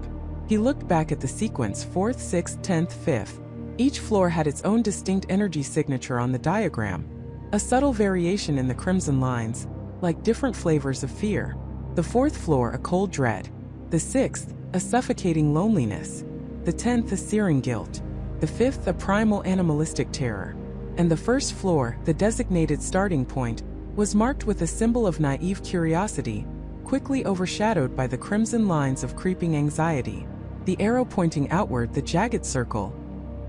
He looked back at the sequence, 4th, 6th, 10th, 5th. Each floor had its own distinct energy signature on the diagram, a subtle variation in the crimson lines, like different flavors of fear. The 4th floor, a cold dread. The 6th, a suffocating loneliness. The 10th, a searing guilt. The 5th, a primal animalistic terror. And the 1st floor, the designated starting point, was marked with a symbol of naive curiosity, quickly overshadowed by the crimson lines of creeping anxiety. The arrow pointing outward, the jagged circle.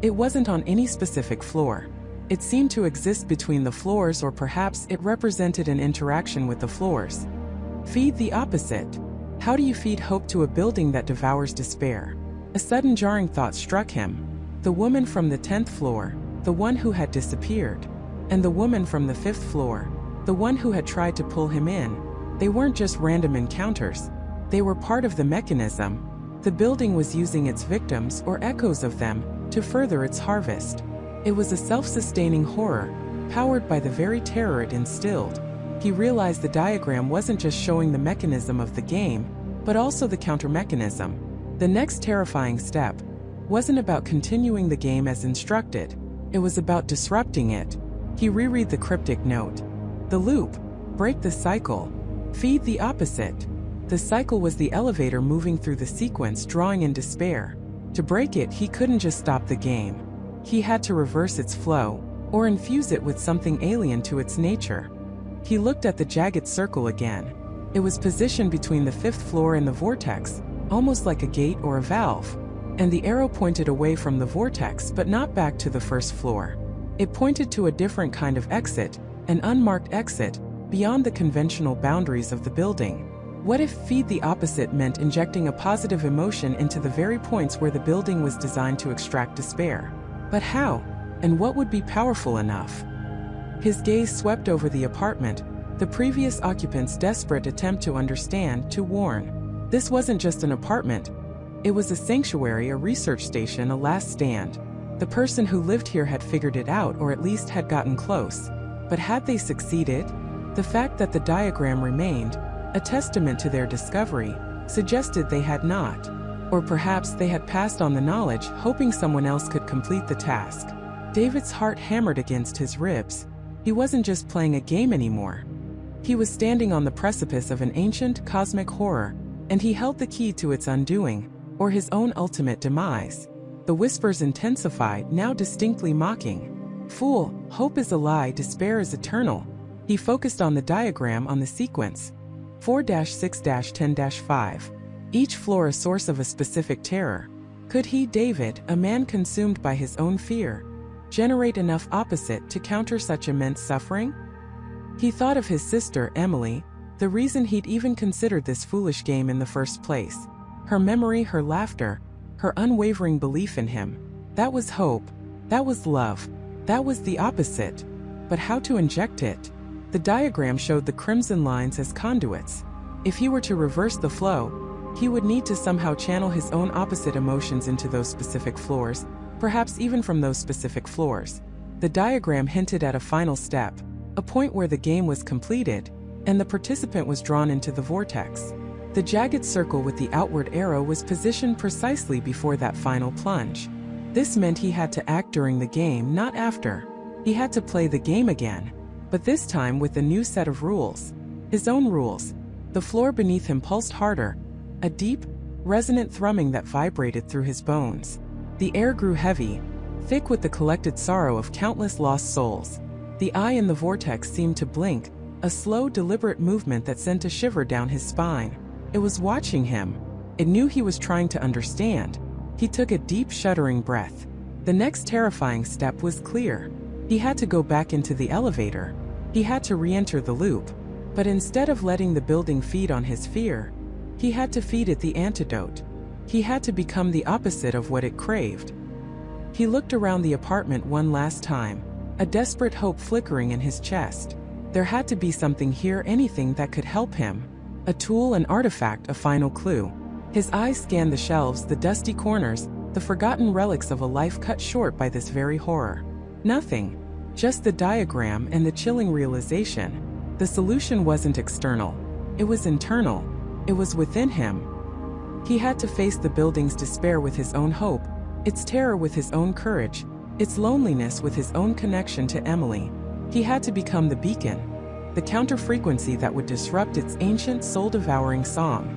It wasn't on any specific floor. It seemed to exist between the floors, or perhaps it represented an interaction with the floors. Feed the opposite. How do you feed hope to a building that devours despair? A sudden jarring thought struck him. The woman from the 10th floor, the one who had disappeared, and the woman from the 5th floor, the one who had tried to pull him in. They weren't just random encounters. They were part of the mechanism. The building was using its victims, or echoes of them, to further its harvest. It was a self-sustaining horror, powered by the very terror it instilled. He realized the diagram wasn't just showing the mechanism of the game, but also the counter-mechanism. The next terrifying step wasn't about continuing the game as instructed. It was about disrupting it. He reread the cryptic note. The loop. Break the cycle. Feed the opposite. The cycle was the elevator moving through the sequence, drawing in despair. To break it, he couldn't just stop the game. He had to reverse its flow, or infuse it with something alien to its nature. He looked at the jagged circle again. It was positioned between the 5th floor and the vortex, almost like a gate or a valve. And the arrow pointed away from the vortex, but not back to the 1st floor. It pointed to a different kind of exit, an unmarked exit, beyond the conventional boundaries of the building. What if feed the opposite meant injecting a positive emotion into the very points where the building was designed to extract despair? But how? And what would be powerful enough? His gaze swept over the apartment, the previous occupant's desperate attempt to understand, to warn. This wasn't just an apartment. It was a sanctuary, a research station, a last stand. The person who lived here had figured it out, or at least had gotten close. But had they succeeded? The fact that the diagram remained, a testament to their discovery, suggested they had not. Or perhaps they had passed on the knowledge, hoping someone else could complete the task. David's heart hammered against his ribs. He wasn't just playing a game anymore. He was standing on the precipice of an ancient, cosmic horror, and he held the key to its undoing, or his own ultimate demise. The whispers intensified, now distinctly mocking. Fool, hope is a lie, despair is eternal. He focused on the diagram on the sequence. 4-6-10-5. Each floor a source of a specific terror. Could he, David, a man consumed by his own fear, generate enough opposite to counter such immense suffering? He thought of his sister, Emily, the reason he'd even considered this foolish game in the first place. Her memory, her laughter, her unwavering belief in him. That was hope. That was love. That was the opposite. But how to inject it? The diagram showed the crimson lines as conduits. If he were to reverse the flow, he would need to somehow channel his own opposite emotions into those specific floors, perhaps even from those specific floors. The diagram hinted at a final step, a point where the game was completed, and the participant was drawn into the vortex. The jagged circle with the outward arrow was positioned precisely before that final plunge. This meant he had to act during the game, not after. He had to play the game again, but this time with a new set of rules. His own rules. The floor beneath him pulsed harder, a deep, resonant thrumming that vibrated through his bones. The air grew heavy, thick with the collected sorrow of countless lost souls. The eye in the vortex seemed to blink, a slow, deliberate movement that sent a shiver down his spine. It was watching him. It knew he was trying to understand. He took a deep, shuddering breath. The next terrifying step was clear. He had to go back into the elevator. He had to re-enter the loop. But instead of letting the building feed on his fear, he had to feed it the antidote. He had to become the opposite of what it craved. He looked around the apartment one last time, a desperate hope flickering in his chest. There had to be something here, anything that could help him. A tool, an artifact, a final clue. His eyes scanned the shelves, the dusty corners, the forgotten relics of a life cut short by this very horror. Nothing. Just the diagram and the chilling realization. The solution wasn't external. It was internal. It was within him. He had to face the building's despair with his own hope, its terror with his own courage, its loneliness with his own connection to Emily. He had to become the beacon, the counter-frequency that would disrupt its ancient, soul-devouring song.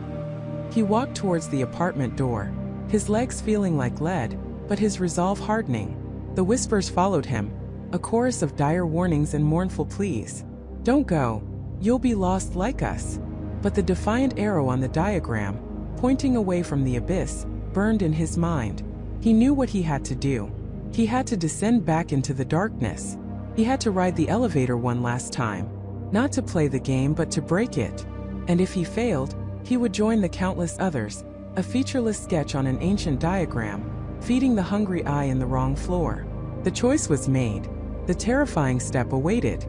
He walked towards the apartment door, his legs feeling like lead, but his resolve hardening. The whispers followed him, a chorus of dire warnings and mournful pleas. "Don't go. You'll be lost like us." But the defiant arrow on the diagram, pointing away from the abyss, burned in his mind. He knew what he had to do. He had to descend back into the darkness. He had to ride the elevator one last time, not to play the game but to break it. And if he failed, he would join the countless others, a featureless sketch on an ancient diagram, feeding the hungry eye in the wrong floor. The choice was made. The terrifying step awaited.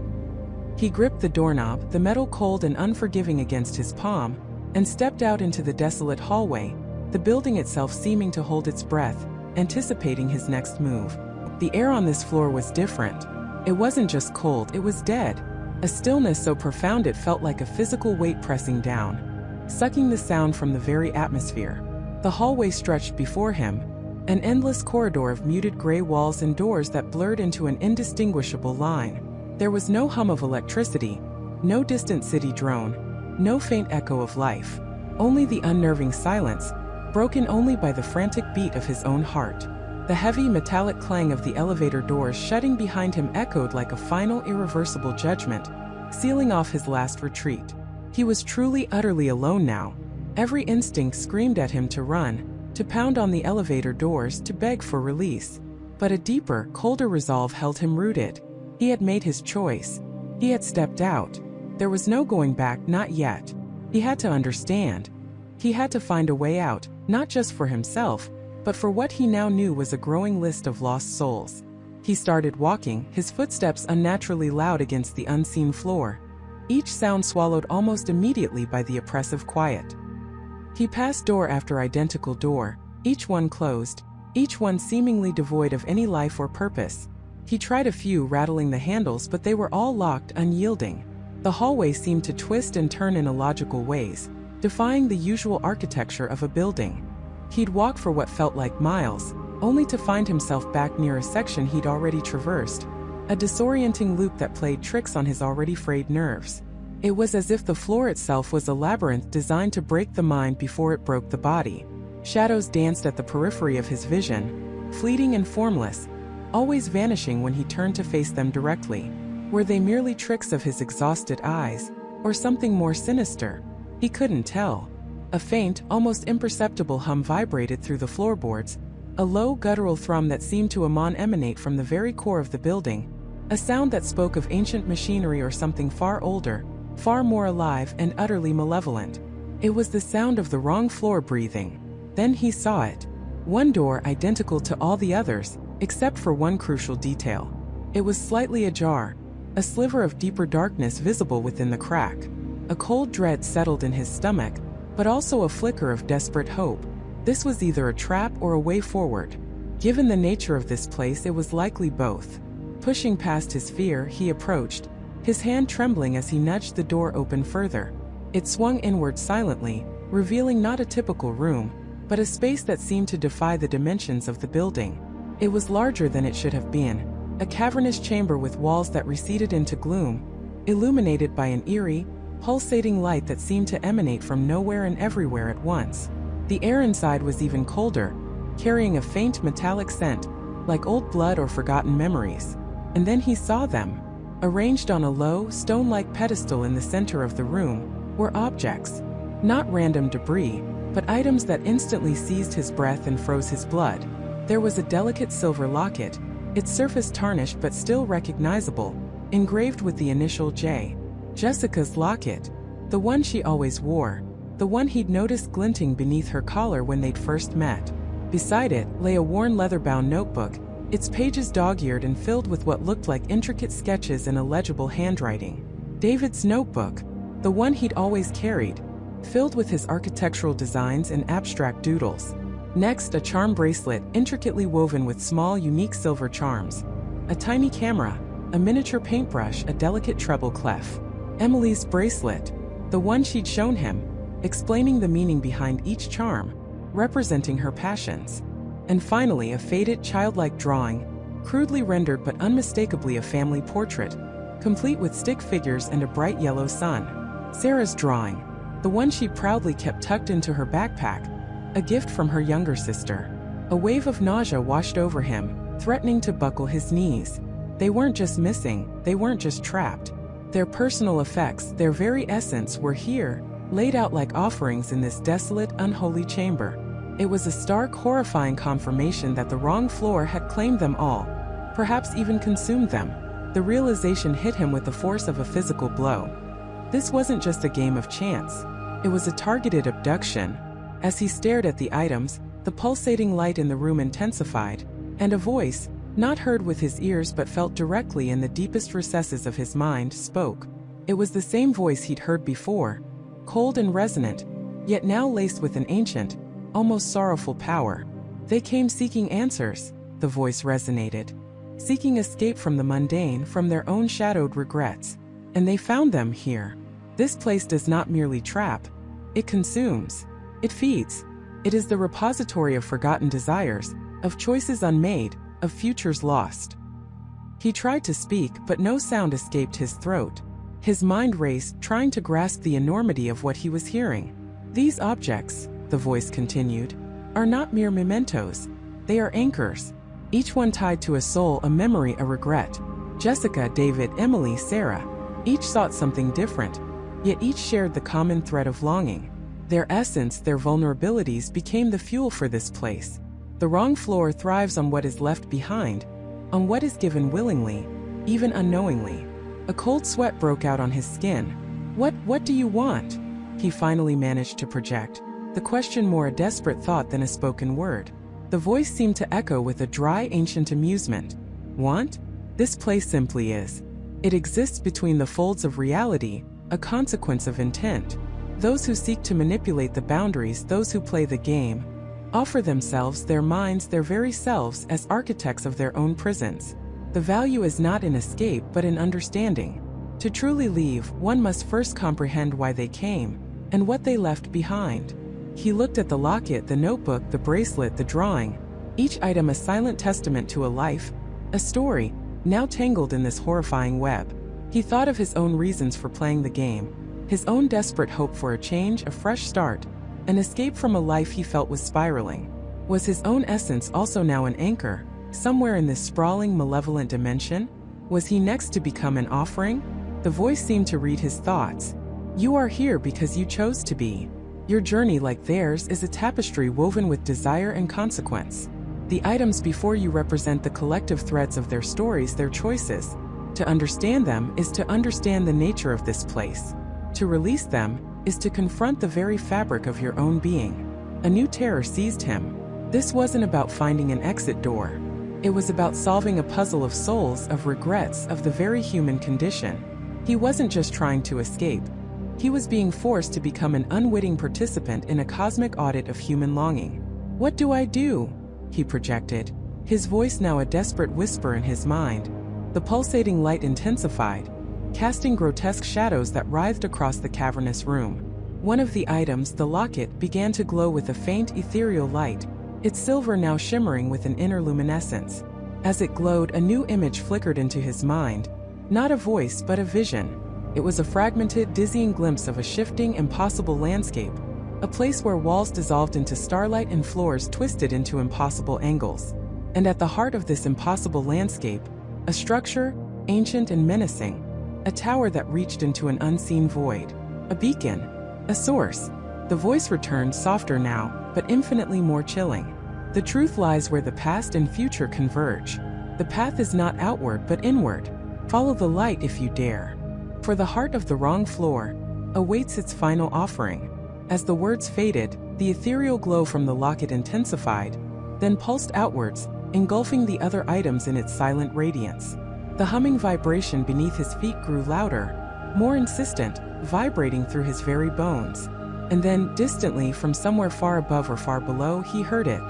He gripped the doorknob, the metal cold and unforgiving against his palm, and stepped out into the desolate hallway, the building itself seeming to hold its breath, anticipating his next move. The air on this floor was different. It wasn't just cold, it was dead. A stillness so profound it felt like a physical weight pressing down, sucking the sound from the very atmosphere. The hallway stretched before him, an endless corridor of muted gray walls and doors that blurred into an indistinguishable line. There was no hum of electricity, no distant city drone, no faint echo of life, only the unnerving silence, broken only by the frantic beat of his own heart. The heavy metallic clang of the elevator doors shutting behind him echoed like a final irreversible judgment, sealing off his last retreat. He was truly, utterly alone now. Every instinct screamed at him to run, to pound on the elevator doors, to beg for release. But a deeper, colder resolve held him rooted. He had made his choice. He had stepped out. There was no going back, not yet. He had to understand. He had to find a way out, not just for himself, but for what he now knew was a growing list of lost souls. He started walking, his footsteps unnaturally loud against the unseen floor, each sound swallowed almost immediately by the oppressive quiet. He passed door after identical door, each one closed, each one seemingly devoid of any life or purpose. He tried a few, rattling the handles, but they were all locked, unyielding. The hallway seemed to twist and turn in illogical ways, defying the usual architecture of a building. He'd walk for what felt like miles, only to find himself back near a section he'd already traversed, a disorienting loop that played tricks on his already frayed nerves. It was as if the floor itself was a labyrinth designed to break the mind before it broke the body. Shadows danced at the periphery of his vision, fleeting and formless, always vanishing when he turned to face them directly. Were they merely tricks of his exhausted eyes, or something more sinister? He couldn't tell. A faint, almost imperceptible hum vibrated through the floorboards, a low, guttural thrum that seemed to emanate from the very core of the building, a sound that spoke of ancient machinery or something far older, far more alive and utterly malevolent. It was the sound of the wrong floor breathing. Then he saw it. One door identical to all the others, except for one crucial detail. It was slightly ajar, a sliver of deeper darkness visible within the crack. A cold dread settled in his stomach, but also a flicker of desperate hope. This was either a trap or a way forward. Given the nature of this place, it was likely both. Pushing past his fear, he approached, his hand trembling as he nudged the door open further. It swung inward silently, revealing not a typical room, but a space that seemed to defy the dimensions of the building. It was larger than it should have been, a cavernous chamber with walls that receded into gloom, illuminated by an eerie, pulsating light that seemed to emanate from nowhere and everywhere at once. The air inside was even colder, carrying a faint metallic scent, like old blood or forgotten memories. And then he saw them. Arranged on a low, stone-like pedestal in the center of the room were objects. Not random debris, but items that instantly seized his breath and froze his blood. There was a delicate silver locket, its surface tarnished but still recognizable, engraved with the initial J. Jessica's locket. The one she always wore. The one he'd noticed glinting beneath her collar when they'd first met. Beside it lay a worn leather-bound notebook, its pages dog-eared and filled with what looked like intricate sketches in illegible handwriting. David's notebook. The one he'd always carried, filled with his architectural designs and abstract doodles. Next, a charm bracelet intricately woven with small, unique silver charms. A tiny camera, a miniature paintbrush, a delicate treble clef. Emily's bracelet, the one she'd shown him, explaining the meaning behind each charm, representing her passions. And finally, a faded, childlike drawing, crudely rendered but unmistakably a family portrait, complete with stick figures and a bright yellow sun. Sarah's drawing, the one she proudly kept tucked into her backpack, a gift from her younger sister. A wave of nausea washed over him, threatening to buckle his knees. They weren't just missing, they weren't just trapped. Their personal effects, their very essence, were here, laid out like offerings in this desolate, unholy chamber. It was a stark, horrifying confirmation that the wrong floor had claimed them all, perhaps even consumed them. The realization hit him with the force of a physical blow. This wasn't just a game of chance. It was a targeted abduction. As he stared at the items, the pulsating light in the room intensified, and a voice, not heard with his ears but felt directly in the deepest recesses of his mind, spoke. It was the same voice he'd heard before, cold and resonant, yet now laced with an ancient, almost sorrowful power. They came seeking answers, the voice resonated, seeking escape from the mundane, from their own shadowed regrets. And they found them here. This place does not merely trap, it consumes, it feeds. It is the repository of forgotten desires, of choices unmade, of futures lost. He tried to speak, but no sound escaped his throat. His mind raced, trying to grasp the enormity of what he was hearing. These objects, the voice continued, are not mere mementos. They are anchors, each one tied to a soul, a memory, a regret. Jessica, David, Emily, Sarah, each sought something different, yet each shared the common thread of longing. Their essence, their vulnerabilities became the fuel for this place. The wrong floor thrives on what is left behind, on what is given willingly, even unknowingly. A cold sweat broke out on his skin. What do you want? He finally managed to project, the question more a desperate thought than a spoken word. The voice seemed to echo with a dry, ancient amusement. Want? This place simply is. It exists between the folds of reality, a consequence of intent. Those who seek to manipulate the boundaries, those who play the game, offer themselves, their minds, their very selves as architects of their own prisons. The value is not in escape but in understanding. To truly leave, one must first comprehend why they came, and what they left behind. He looked at the locket, the notebook, the bracelet, the drawing, each item a silent testament to a life, a story, now tangled in this horrifying web. He thought of his own reasons for playing the game, his own desperate hope for a change, a fresh start, an escape from a life he felt was spiraling. Was his own essence also now an anchor, somewhere in this sprawling, malevolent dimension? Was he next to become an offering? The voice seemed to read his thoughts. You are here because you chose to be. Your journey, like theirs, is a tapestry woven with desire and consequence. The items before you represent the collective threads of their stories, their choices. To understand them is to understand the nature of this place. To release them is to confront the very fabric of your own being. A new terror seized him. This wasn't about finding an exit door. It was about solving a puzzle of souls, of regrets, of the very human condition. He wasn't just trying to escape. He was being forced to become an unwitting participant in a cosmic audit of human longing. What do I do? He projected, his voice now a desperate whisper in his mind. The pulsating light intensified, casting grotesque shadows that writhed across the cavernous room. One of the items, the locket, began to glow with a faint ethereal light, its silver now shimmering with an inner luminescence. As it glowed, a new image flickered into his mind. Not a voice, but a vision. It was a fragmented, dizzying glimpse of a shifting, impossible landscape, a place where walls dissolved into starlight and floors twisted into impossible angles. And at the heart of this impossible landscape, a structure, ancient and menacing. A tower that reached into an unseen void. A beacon. A source. The voice returned, softer now, but infinitely more chilling. The truth lies where the past and future converge. The path is not outward but inward. Follow the light if you dare. For the heart of the wrong floor awaits its final offering. As the words faded, the ethereal glow from the locket intensified, then pulsed outwards, engulfing the other items in its silent radiance. The humming vibration beneath his feet grew louder, more insistent, vibrating through his very bones. And then, distantly from somewhere far above or far below, he heard it.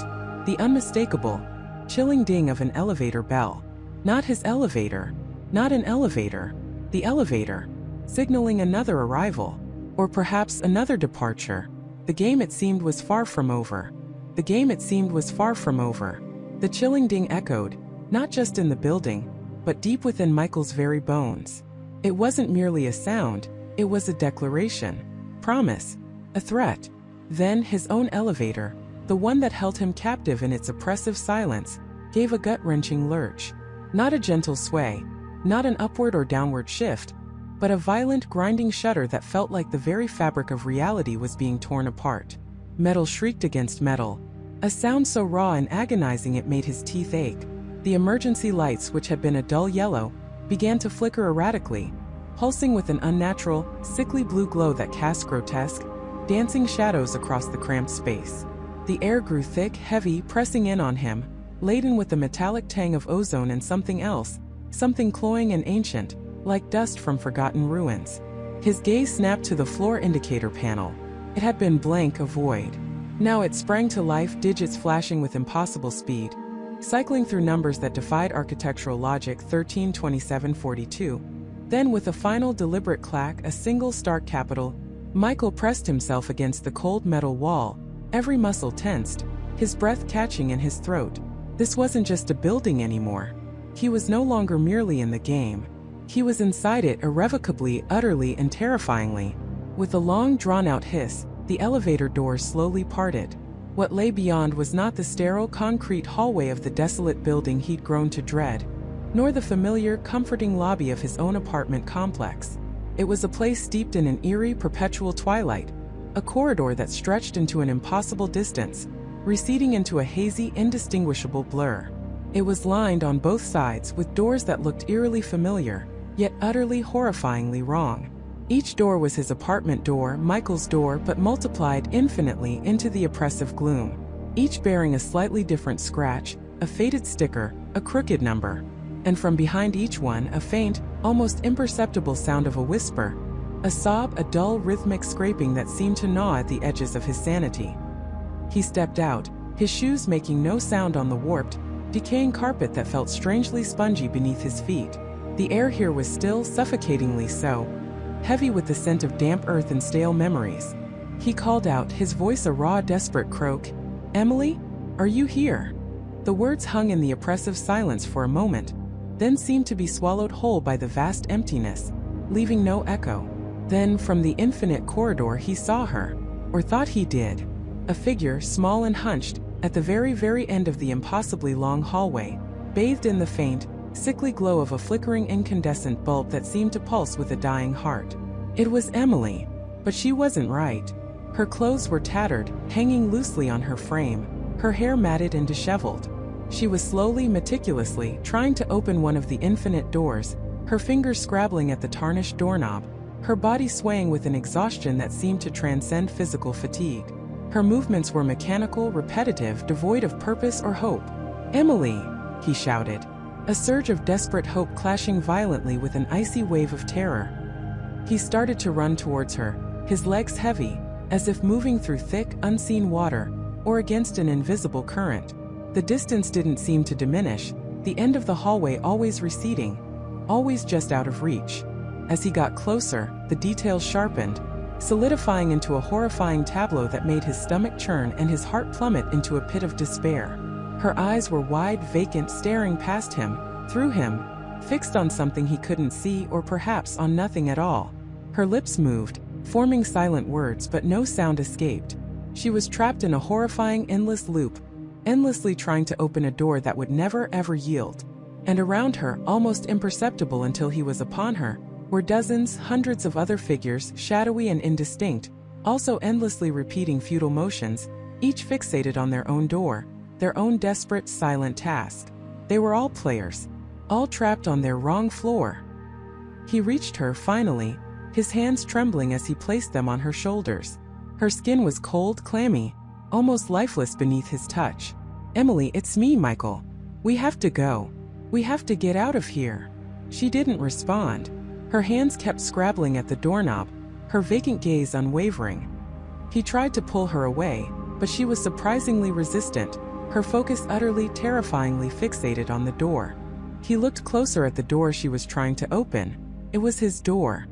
The unmistakable, chilling ding of an elevator bell. Not his elevator. Not an elevator. The elevator. Signaling another arrival. Or perhaps another departure. The game, it seemed, was far from over. The game, it seemed, was far from over. The chilling ding echoed, not just in the building, but deep within Michael's very bones. It wasn't merely a sound, it was a declaration. Promise. A threat. Then his own elevator, the one that held him captive in its oppressive silence, gave a gut-wrenching lurch. Not a gentle sway, not an upward or downward shift, but a violent grinding shudder that felt like the very fabric of reality was being torn apart. Metal shrieked against metal, a sound so raw and agonizing it made his teeth ache. The emergency lights, which had been a dull yellow, began to flicker erratically, pulsing with an unnatural, sickly blue glow that cast grotesque, dancing shadows across the cramped space. The air grew thick, heavy, pressing in on him, laden with the metallic tang of ozone and something else, something cloying and ancient, like dust from forgotten ruins. His gaze snapped to the floor indicator panel. It had been blank, a void. Now it sprang to life, digits flashing with impossible speed, cycling through numbers that defied architectural logic. 132742. Then, with a final deliberate clack, a single stark capital, Michael pressed himself against the cold metal wall, every muscle tensed, his breath catching in his throat. This wasn't just a building anymore. He was no longer merely in the game. He was inside it, irrevocably, utterly, and terrifyingly. With a long, drawn-out hiss, the elevator doors slowly parted. What lay beyond was not the sterile concrete hallway of the desolate building he'd grown to dread, nor the familiar, comforting lobby of his own apartment complex. It was a place steeped in an eerie, perpetual twilight, a corridor that stretched into an impossible distance, receding into a hazy, indistinguishable blur. It was lined on both sides with doors that looked eerily familiar, yet utterly, horrifyingly wrong. Each door was his apartment door, Michael's door, but multiplied infinitely into the oppressive gloom. Each bearing a slightly different scratch, a faded sticker, a crooked number. And from behind each one, a faint, almost imperceptible sound of a whisper. A sob, a dull, rhythmic scraping that seemed to gnaw at the edges of his sanity. He stepped out, his shoes making no sound on the warped, decaying carpet that felt strangely spongy beneath his feet. The air here was still, suffocatingly so, heavy with the scent of damp earth and stale memories. He called out, his voice a raw, desperate croak. "Emily? Are you here?" The words hung in the oppressive silence for a moment, then seemed to be swallowed whole by the vast emptiness, leaving no echo. Then, from the infinite corridor, he saw her, or thought he did. A figure, small and hunched, at the very, very end of the impossibly long hallway, bathed in the faint, sickly glow of a flickering incandescent bulb that seemed to pulse with a dying heart. It was Emily, but she wasn't right. Her clothes were tattered, hanging loosely on her frame, her hair matted and disheveled. She was slowly, meticulously, trying to open one of the infinite doors, her fingers scrabbling at the tarnished doorknob, her body swaying with an exhaustion that seemed to transcend physical fatigue. Her movements were mechanical, repetitive, devoid of purpose or hope. "Emily!" he shouted, a surge of desperate hope clashing violently with an icy wave of terror. He started to run towards her, his legs heavy, as if moving through thick, unseen water, or against an invisible current. The distance didn't seem to diminish, the end of the hallway always receding, always just out of reach. As he got closer, the details sharpened, solidifying into a horrifying tableau that made his stomach churn and his heart plummet into a pit of despair. Her eyes were wide, vacant, staring past him, through him, fixed on something he couldn't see, or perhaps on nothing at all. Her lips moved, forming silent words, but no sound escaped. She was trapped in a horrifying, endless loop, endlessly trying to open a door that would never ever yield. And around her, almost imperceptible until he was upon her, were dozens, hundreds of other figures, shadowy and indistinct, also endlessly repeating futile motions, each fixated on their own door, their own desperate, silent task. They were all players, all trapped on their wrong floor. He reached her finally, his hands trembling as he placed them on her shoulders. Her skin was cold, clammy, almost lifeless beneath his touch. "Emily, it's me, Michael. We have to go. We have to get out of here." She didn't respond. Her hands kept scrabbling at the doorknob, her vacant gaze unwavering. He tried to pull her away, but she was surprisingly resistant, her focus utterly, terrifyingly fixated on the door. He looked closer at the door she was trying to open. It was his door.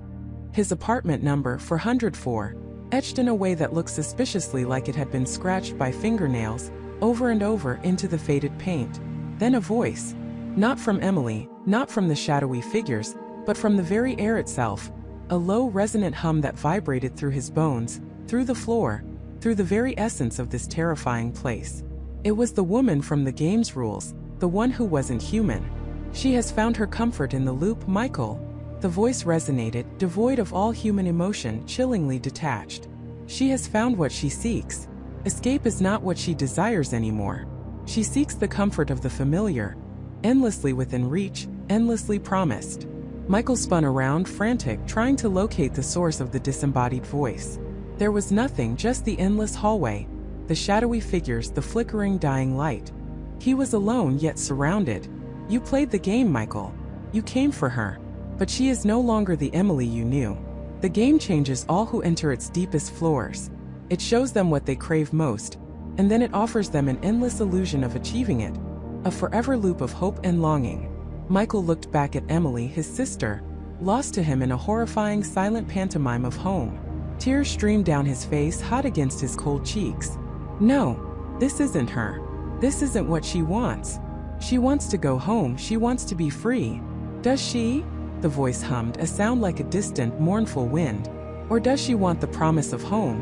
His apartment number, 404, etched in a way that looked suspiciously like it had been scratched by fingernails, over and over into the faded paint. Then a voice. Not from Emily, not from the shadowy figures, but from the very air itself. A low, resonant hum that vibrated through his bones, through the floor, through the very essence of this terrifying place. It was the woman from the game's rules, the one who wasn't human. "She has found her comfort in the loop, Michael." The voice resonated, devoid of all human emotion, chillingly detached. "She has found what she seeks. Escape is not what she desires anymore. She seeks the comfort of the familiar, endlessly within reach, endlessly promised." Michael spun around, frantic, trying to locate the source of the disembodied voice. There was nothing, just the endless hallway, the shadowy figures, the flickering, dying light. He was alone, yet surrounded. "You played the game, Michael. You came for her. But she is no longer the Emily you knew. The game changes all who enter its deepest floors. It shows them what they crave most, and then it offers them an endless illusion of achieving it, a forever loop of hope and longing." Michael looked back at Emily, his sister, lost to him in a horrifying, silent pantomime of home. Tears streamed down his face, hot against his cold cheeks. "No, this isn't her. This isn't what she wants. She wants to go home, she wants to be free. Does she?" The voice hummed, a sound like a distant, mournful wind. "Or does she want the promise of home,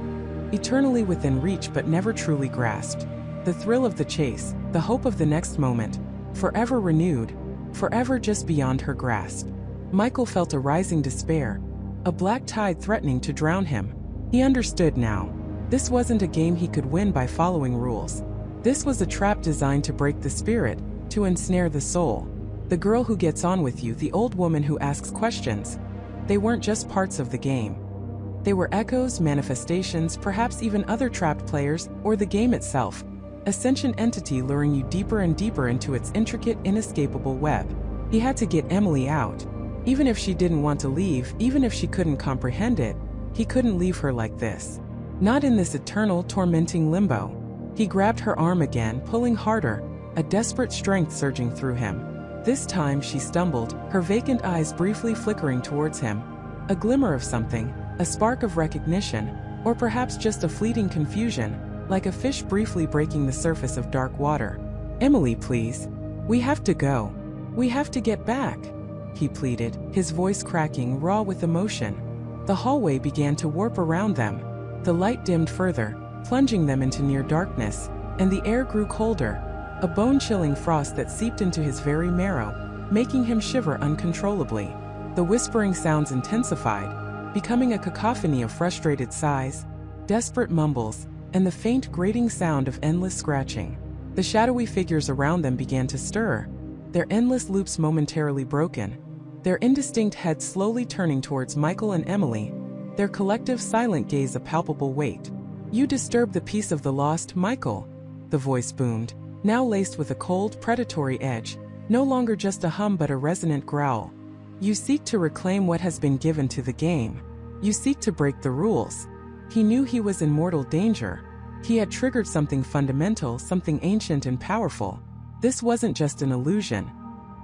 eternally within reach but never truly grasped? The thrill of the chase, the hope of the next moment, forever renewed, forever just beyond her grasp." Michael felt a rising despair, a black tide threatening to drown him. He understood now. This wasn't a game he could win by following rules. This was a trap designed to break the spirit, to ensnare the soul. The girl who gets on with you, the old woman who asks questions. They weren't just parts of the game. They were echoes, manifestations, perhaps even other trapped players, or the game itself. A sentient entity luring you deeper and deeper into its intricate, inescapable web. He had to get Emily out. Even if she didn't want to leave, even if she couldn't comprehend it, he couldn't leave her like this. Not in this eternal, tormenting limbo. He grabbed her arm again, pulling harder, a desperate strength surging through him. This time she stumbled, her vacant eyes briefly flickering towards him. A glimmer of something, a spark of recognition, or perhaps just a fleeting confusion, like a fish briefly breaking the surface of dark water. "Emily, please. We have to go. We have to get back," he pleaded, his voice cracking, raw with emotion. The hallway began to warp around them. The light dimmed further, plunging them into near darkness, and the air grew colder, a bone-chilling frost that seeped into his very marrow, making him shiver uncontrollably. The whispering sounds intensified, becoming a cacophony of frustrated sighs, desperate mumbles, and the faint grating sound of endless scratching. The shadowy figures around them began to stir, their endless loops momentarily broken, their indistinct heads slowly turning towards Michael and Emily, their collective silent gaze a palpable weight. "You disturb the peace of the lost, Michael," the voice boomed, now laced with a cold, predatory edge, no longer just a hum but a resonant growl. "You seek to reclaim what has been given to the game. You seek to break the rules." He knew he was in mortal danger. He had triggered something fundamental, something ancient and powerful. This wasn't just an illusion.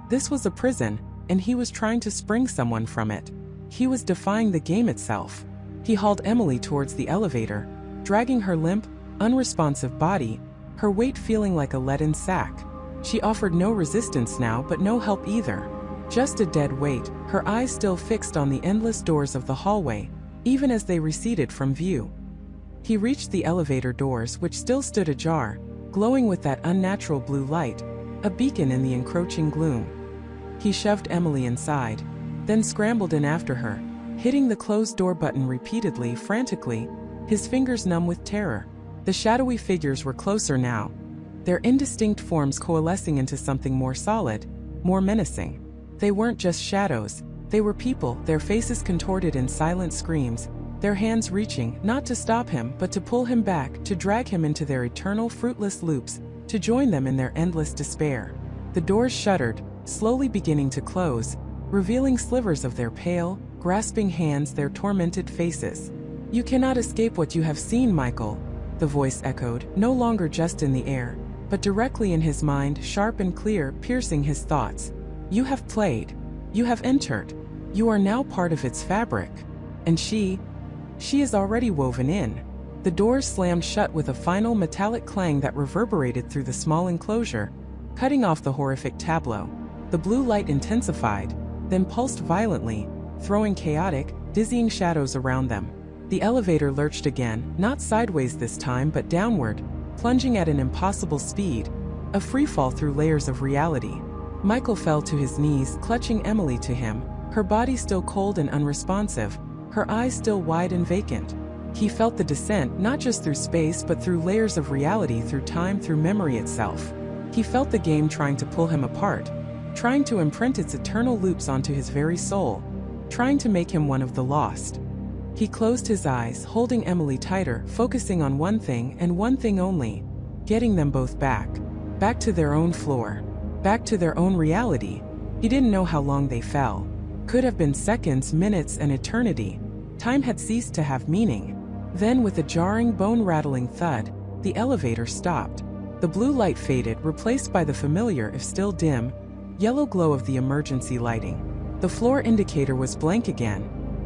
This was a prison, and he was trying to spring someone from it. He was defying the game itself. He hauled Emily towards the elevator, dragging her limp, unresponsive body, her weight feeling like a leaden sack. She offered no resistance now, but no help either. Just a dead weight, her eyes still fixed on the endless doors of the hallway, even as they receded from view. He reached the elevator doors, which still stood ajar, glowing with that unnatural blue light, a beacon in the encroaching gloom. He shoved Emily inside, then scrambled in after her, hitting the closed door button repeatedly, frantically, his fingers numb with terror. The shadowy figures were closer now, their indistinct forms coalescing into something more solid, more menacing. They weren't just shadows, they were people, their faces contorted in silent screams, their hands reaching, not to stop him, but to pull him back, to drag him into their eternal fruitless loops, to join them in their endless despair. The doors shuddered, slowly beginning to close, revealing slivers of their pale, grasping hands, their tormented faces. "You cannot escape what you have seen, Michael," the voice echoed, no longer just in the air, but directly in his mind, sharp and clear, piercing his thoughts. "You have played. You have entered. You are now part of its fabric. And she is already woven in." The doors slammed shut with a final metallic clang that reverberated through the small enclosure, cutting off the horrific tableau. The blue light intensified, then pulsed violently, throwing chaotic, dizzying shadows around them. The elevator lurched again, not sideways this time but downward, plunging at an impossible speed, a freefall through layers of reality. Michael fell to his knees, clutching Emily to him, her body still cold and unresponsive, her eyes still wide and vacant. He felt the descent not just through space but through layers of reality, through time, through memory itself. He felt the game trying to pull him apart, trying to imprint its eternal loops onto his very soul, trying to make him one of the lost. He closed his eyes, holding Emily tighter, focusing on one thing and one thing only, getting them both back to their own floor, back to their own reality. He didn't know how long they fell. Could have been seconds, minutes, an eternity. Time had ceased to have meaning. Then, with a jarring, bone-rattling thud, the elevator stopped. The blue light faded, replaced by the familiar, if still dim, yellow glow of the emergency lighting. The floor indicator was blank again,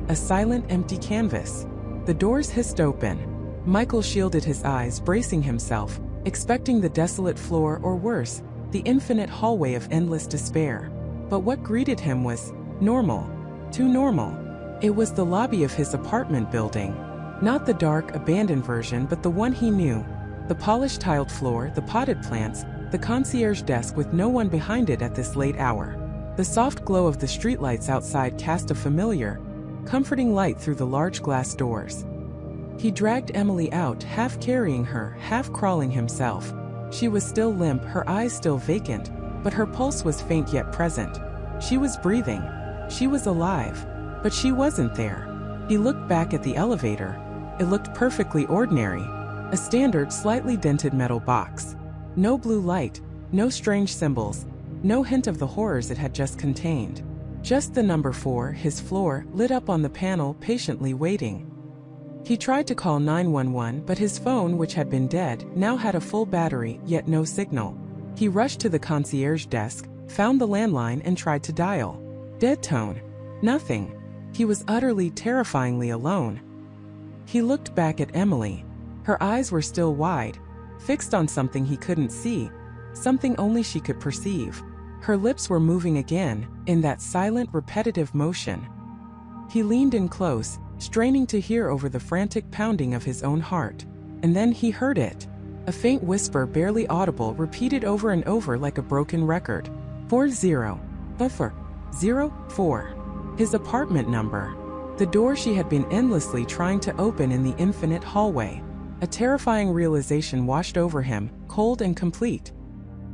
a silent, empty canvas. The doors hissed open. Michael shielded his eyes, bracing himself, expecting the desolate floor or worse, the infinite hallway of endless despair. But what greeted him was normal. Too normal. It was the lobby of his apartment building. Not the dark, abandoned version, but the one he knew. The polished tiled floor, the potted plants, the concierge desk with no one behind it at this late hour. The soft glow of the streetlights outside cast a familiar, comforting light through the large glass doors. He dragged Emily out, half carrying her, half crawling himself. She was still limp, her eyes still vacant, but her pulse was faint yet present. She was breathing. She was alive. But she wasn't there. He looked back at the elevator. It looked perfectly ordinary. A standard, slightly dented metal box. No blue light, no strange symbols, no hint of the horrors it had just contained. Just the number 4, his floor, lit up on the panel, patiently waiting. He tried to call 911, but his phone, which had been dead, now had a full battery, yet no signal. He rushed to the concierge desk, found the landline and tried to dial. Dead tone. Nothing. He was utterly, terrifyingly alone. He looked back at Emily. Her eyes were still wide, fixed on something he couldn't see, something only she could perceive. Her lips were moving again, in that silent, repetitive motion. He leaned in close, straining to hear over the frantic pounding of his own heart. And then he heard it. A faint whisper, barely audible, repeated over and over like a broken record. 4004. His apartment number. The door she had been endlessly trying to open in the infinite hallway. A terrifying realization washed over him, cold and complete.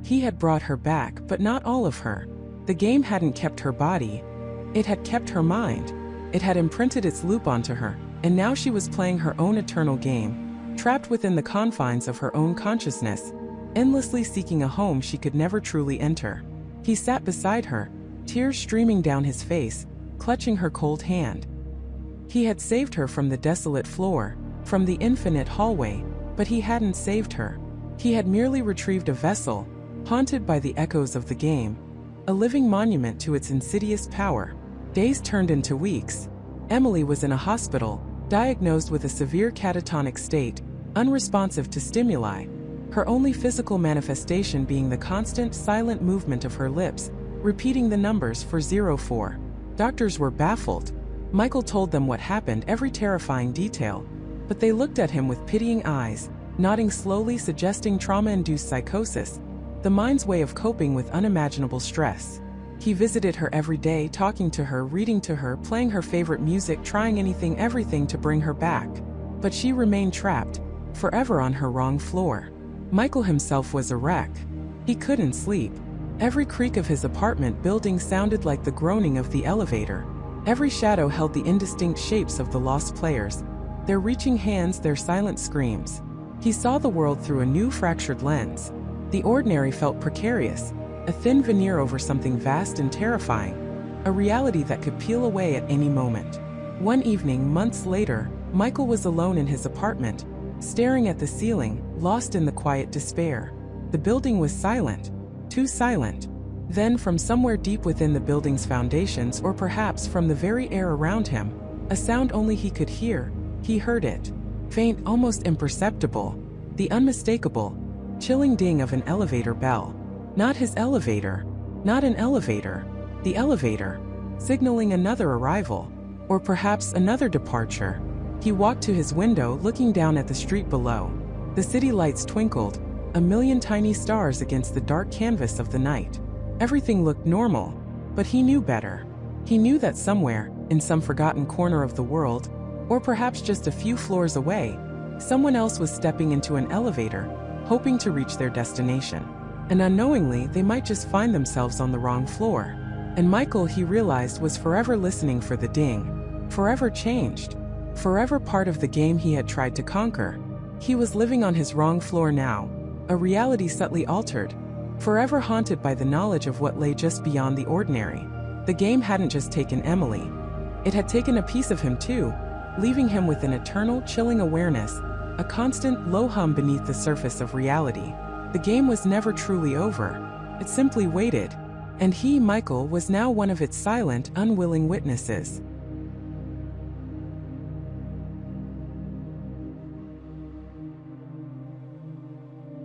He had brought her back, but not all of her. The game hadn't kept her body. It had kept her mind. It had imprinted its loop onto her, and now she was playing her own eternal game, trapped within the confines of her own consciousness, endlessly seeking a home she could never truly enter. He sat beside her, tears streaming down his face, clutching her cold hand. He had saved her from the desolate floor, from the infinite hallway, but he hadn't saved her. He had merely retrieved a vessel, haunted by the echoes of the game, a living monument to its insidious power. Days turned into weeks. Emily was in a hospital, diagnosed with a severe catatonic state, unresponsive to stimuli, her only physical manifestation being the constant, silent movement of her lips, repeating the numbers 404. Doctors were baffled. Michael told them what happened, every terrifying detail, but they looked at him with pitying eyes, nodding slowly, suggesting trauma-induced psychosis, the mind's way of coping with unimaginable stress. He visited her every day, talking to her, reading to her, playing her favorite music, trying anything, everything to bring her back. But she remained trapped, forever on her wrong floor. Michael himself was a wreck. He couldn't sleep. Every creak of his apartment building sounded like the groaning of the elevator. Every shadow held the indistinct shapes of the lost players, their reaching hands, their silent screams. He saw the world through a new fractured lens. The ordinary felt precarious, a thin veneer over something vast and terrifying, a reality that could peel away at any moment. One evening, months later, Michael was alone in his apartment, staring at the ceiling, lost in the quiet despair. The building was silent, too silent. Then, from somewhere deep within the building's foundations, or perhaps from the very air around him, a sound only he could hear. He heard it. Faint, almost imperceptible. The unmistakable, chilling ding of an elevator bell. Not his elevator. Not an elevator. The elevator. Signaling another arrival. Or perhaps another departure. He walked to his window, looking down at the street below. The city lights twinkled, a million tiny stars against the dark canvas of the night. Everything looked normal, but he knew better. He knew that somewhere, in some forgotten corner of the world, or perhaps just a few floors away, someone else was stepping into an elevator, hoping to reach their destination. And unknowingly, they might just find themselves on the wrong floor. And Michael, he realized, was forever listening for the ding. Forever changed. Forever part of the game he had tried to conquer. He was living on his wrong floor now, a reality subtly altered. Forever haunted by the knowledge of what lay just beyond the ordinary. The game hadn't just taken Emily. It had taken a piece of him too, leaving him with an eternal, chilling awareness, a constant, low hum beneath the surface of reality. The game was never truly over. It simply waited. And he, Michael, was now one of its silent, unwilling witnesses.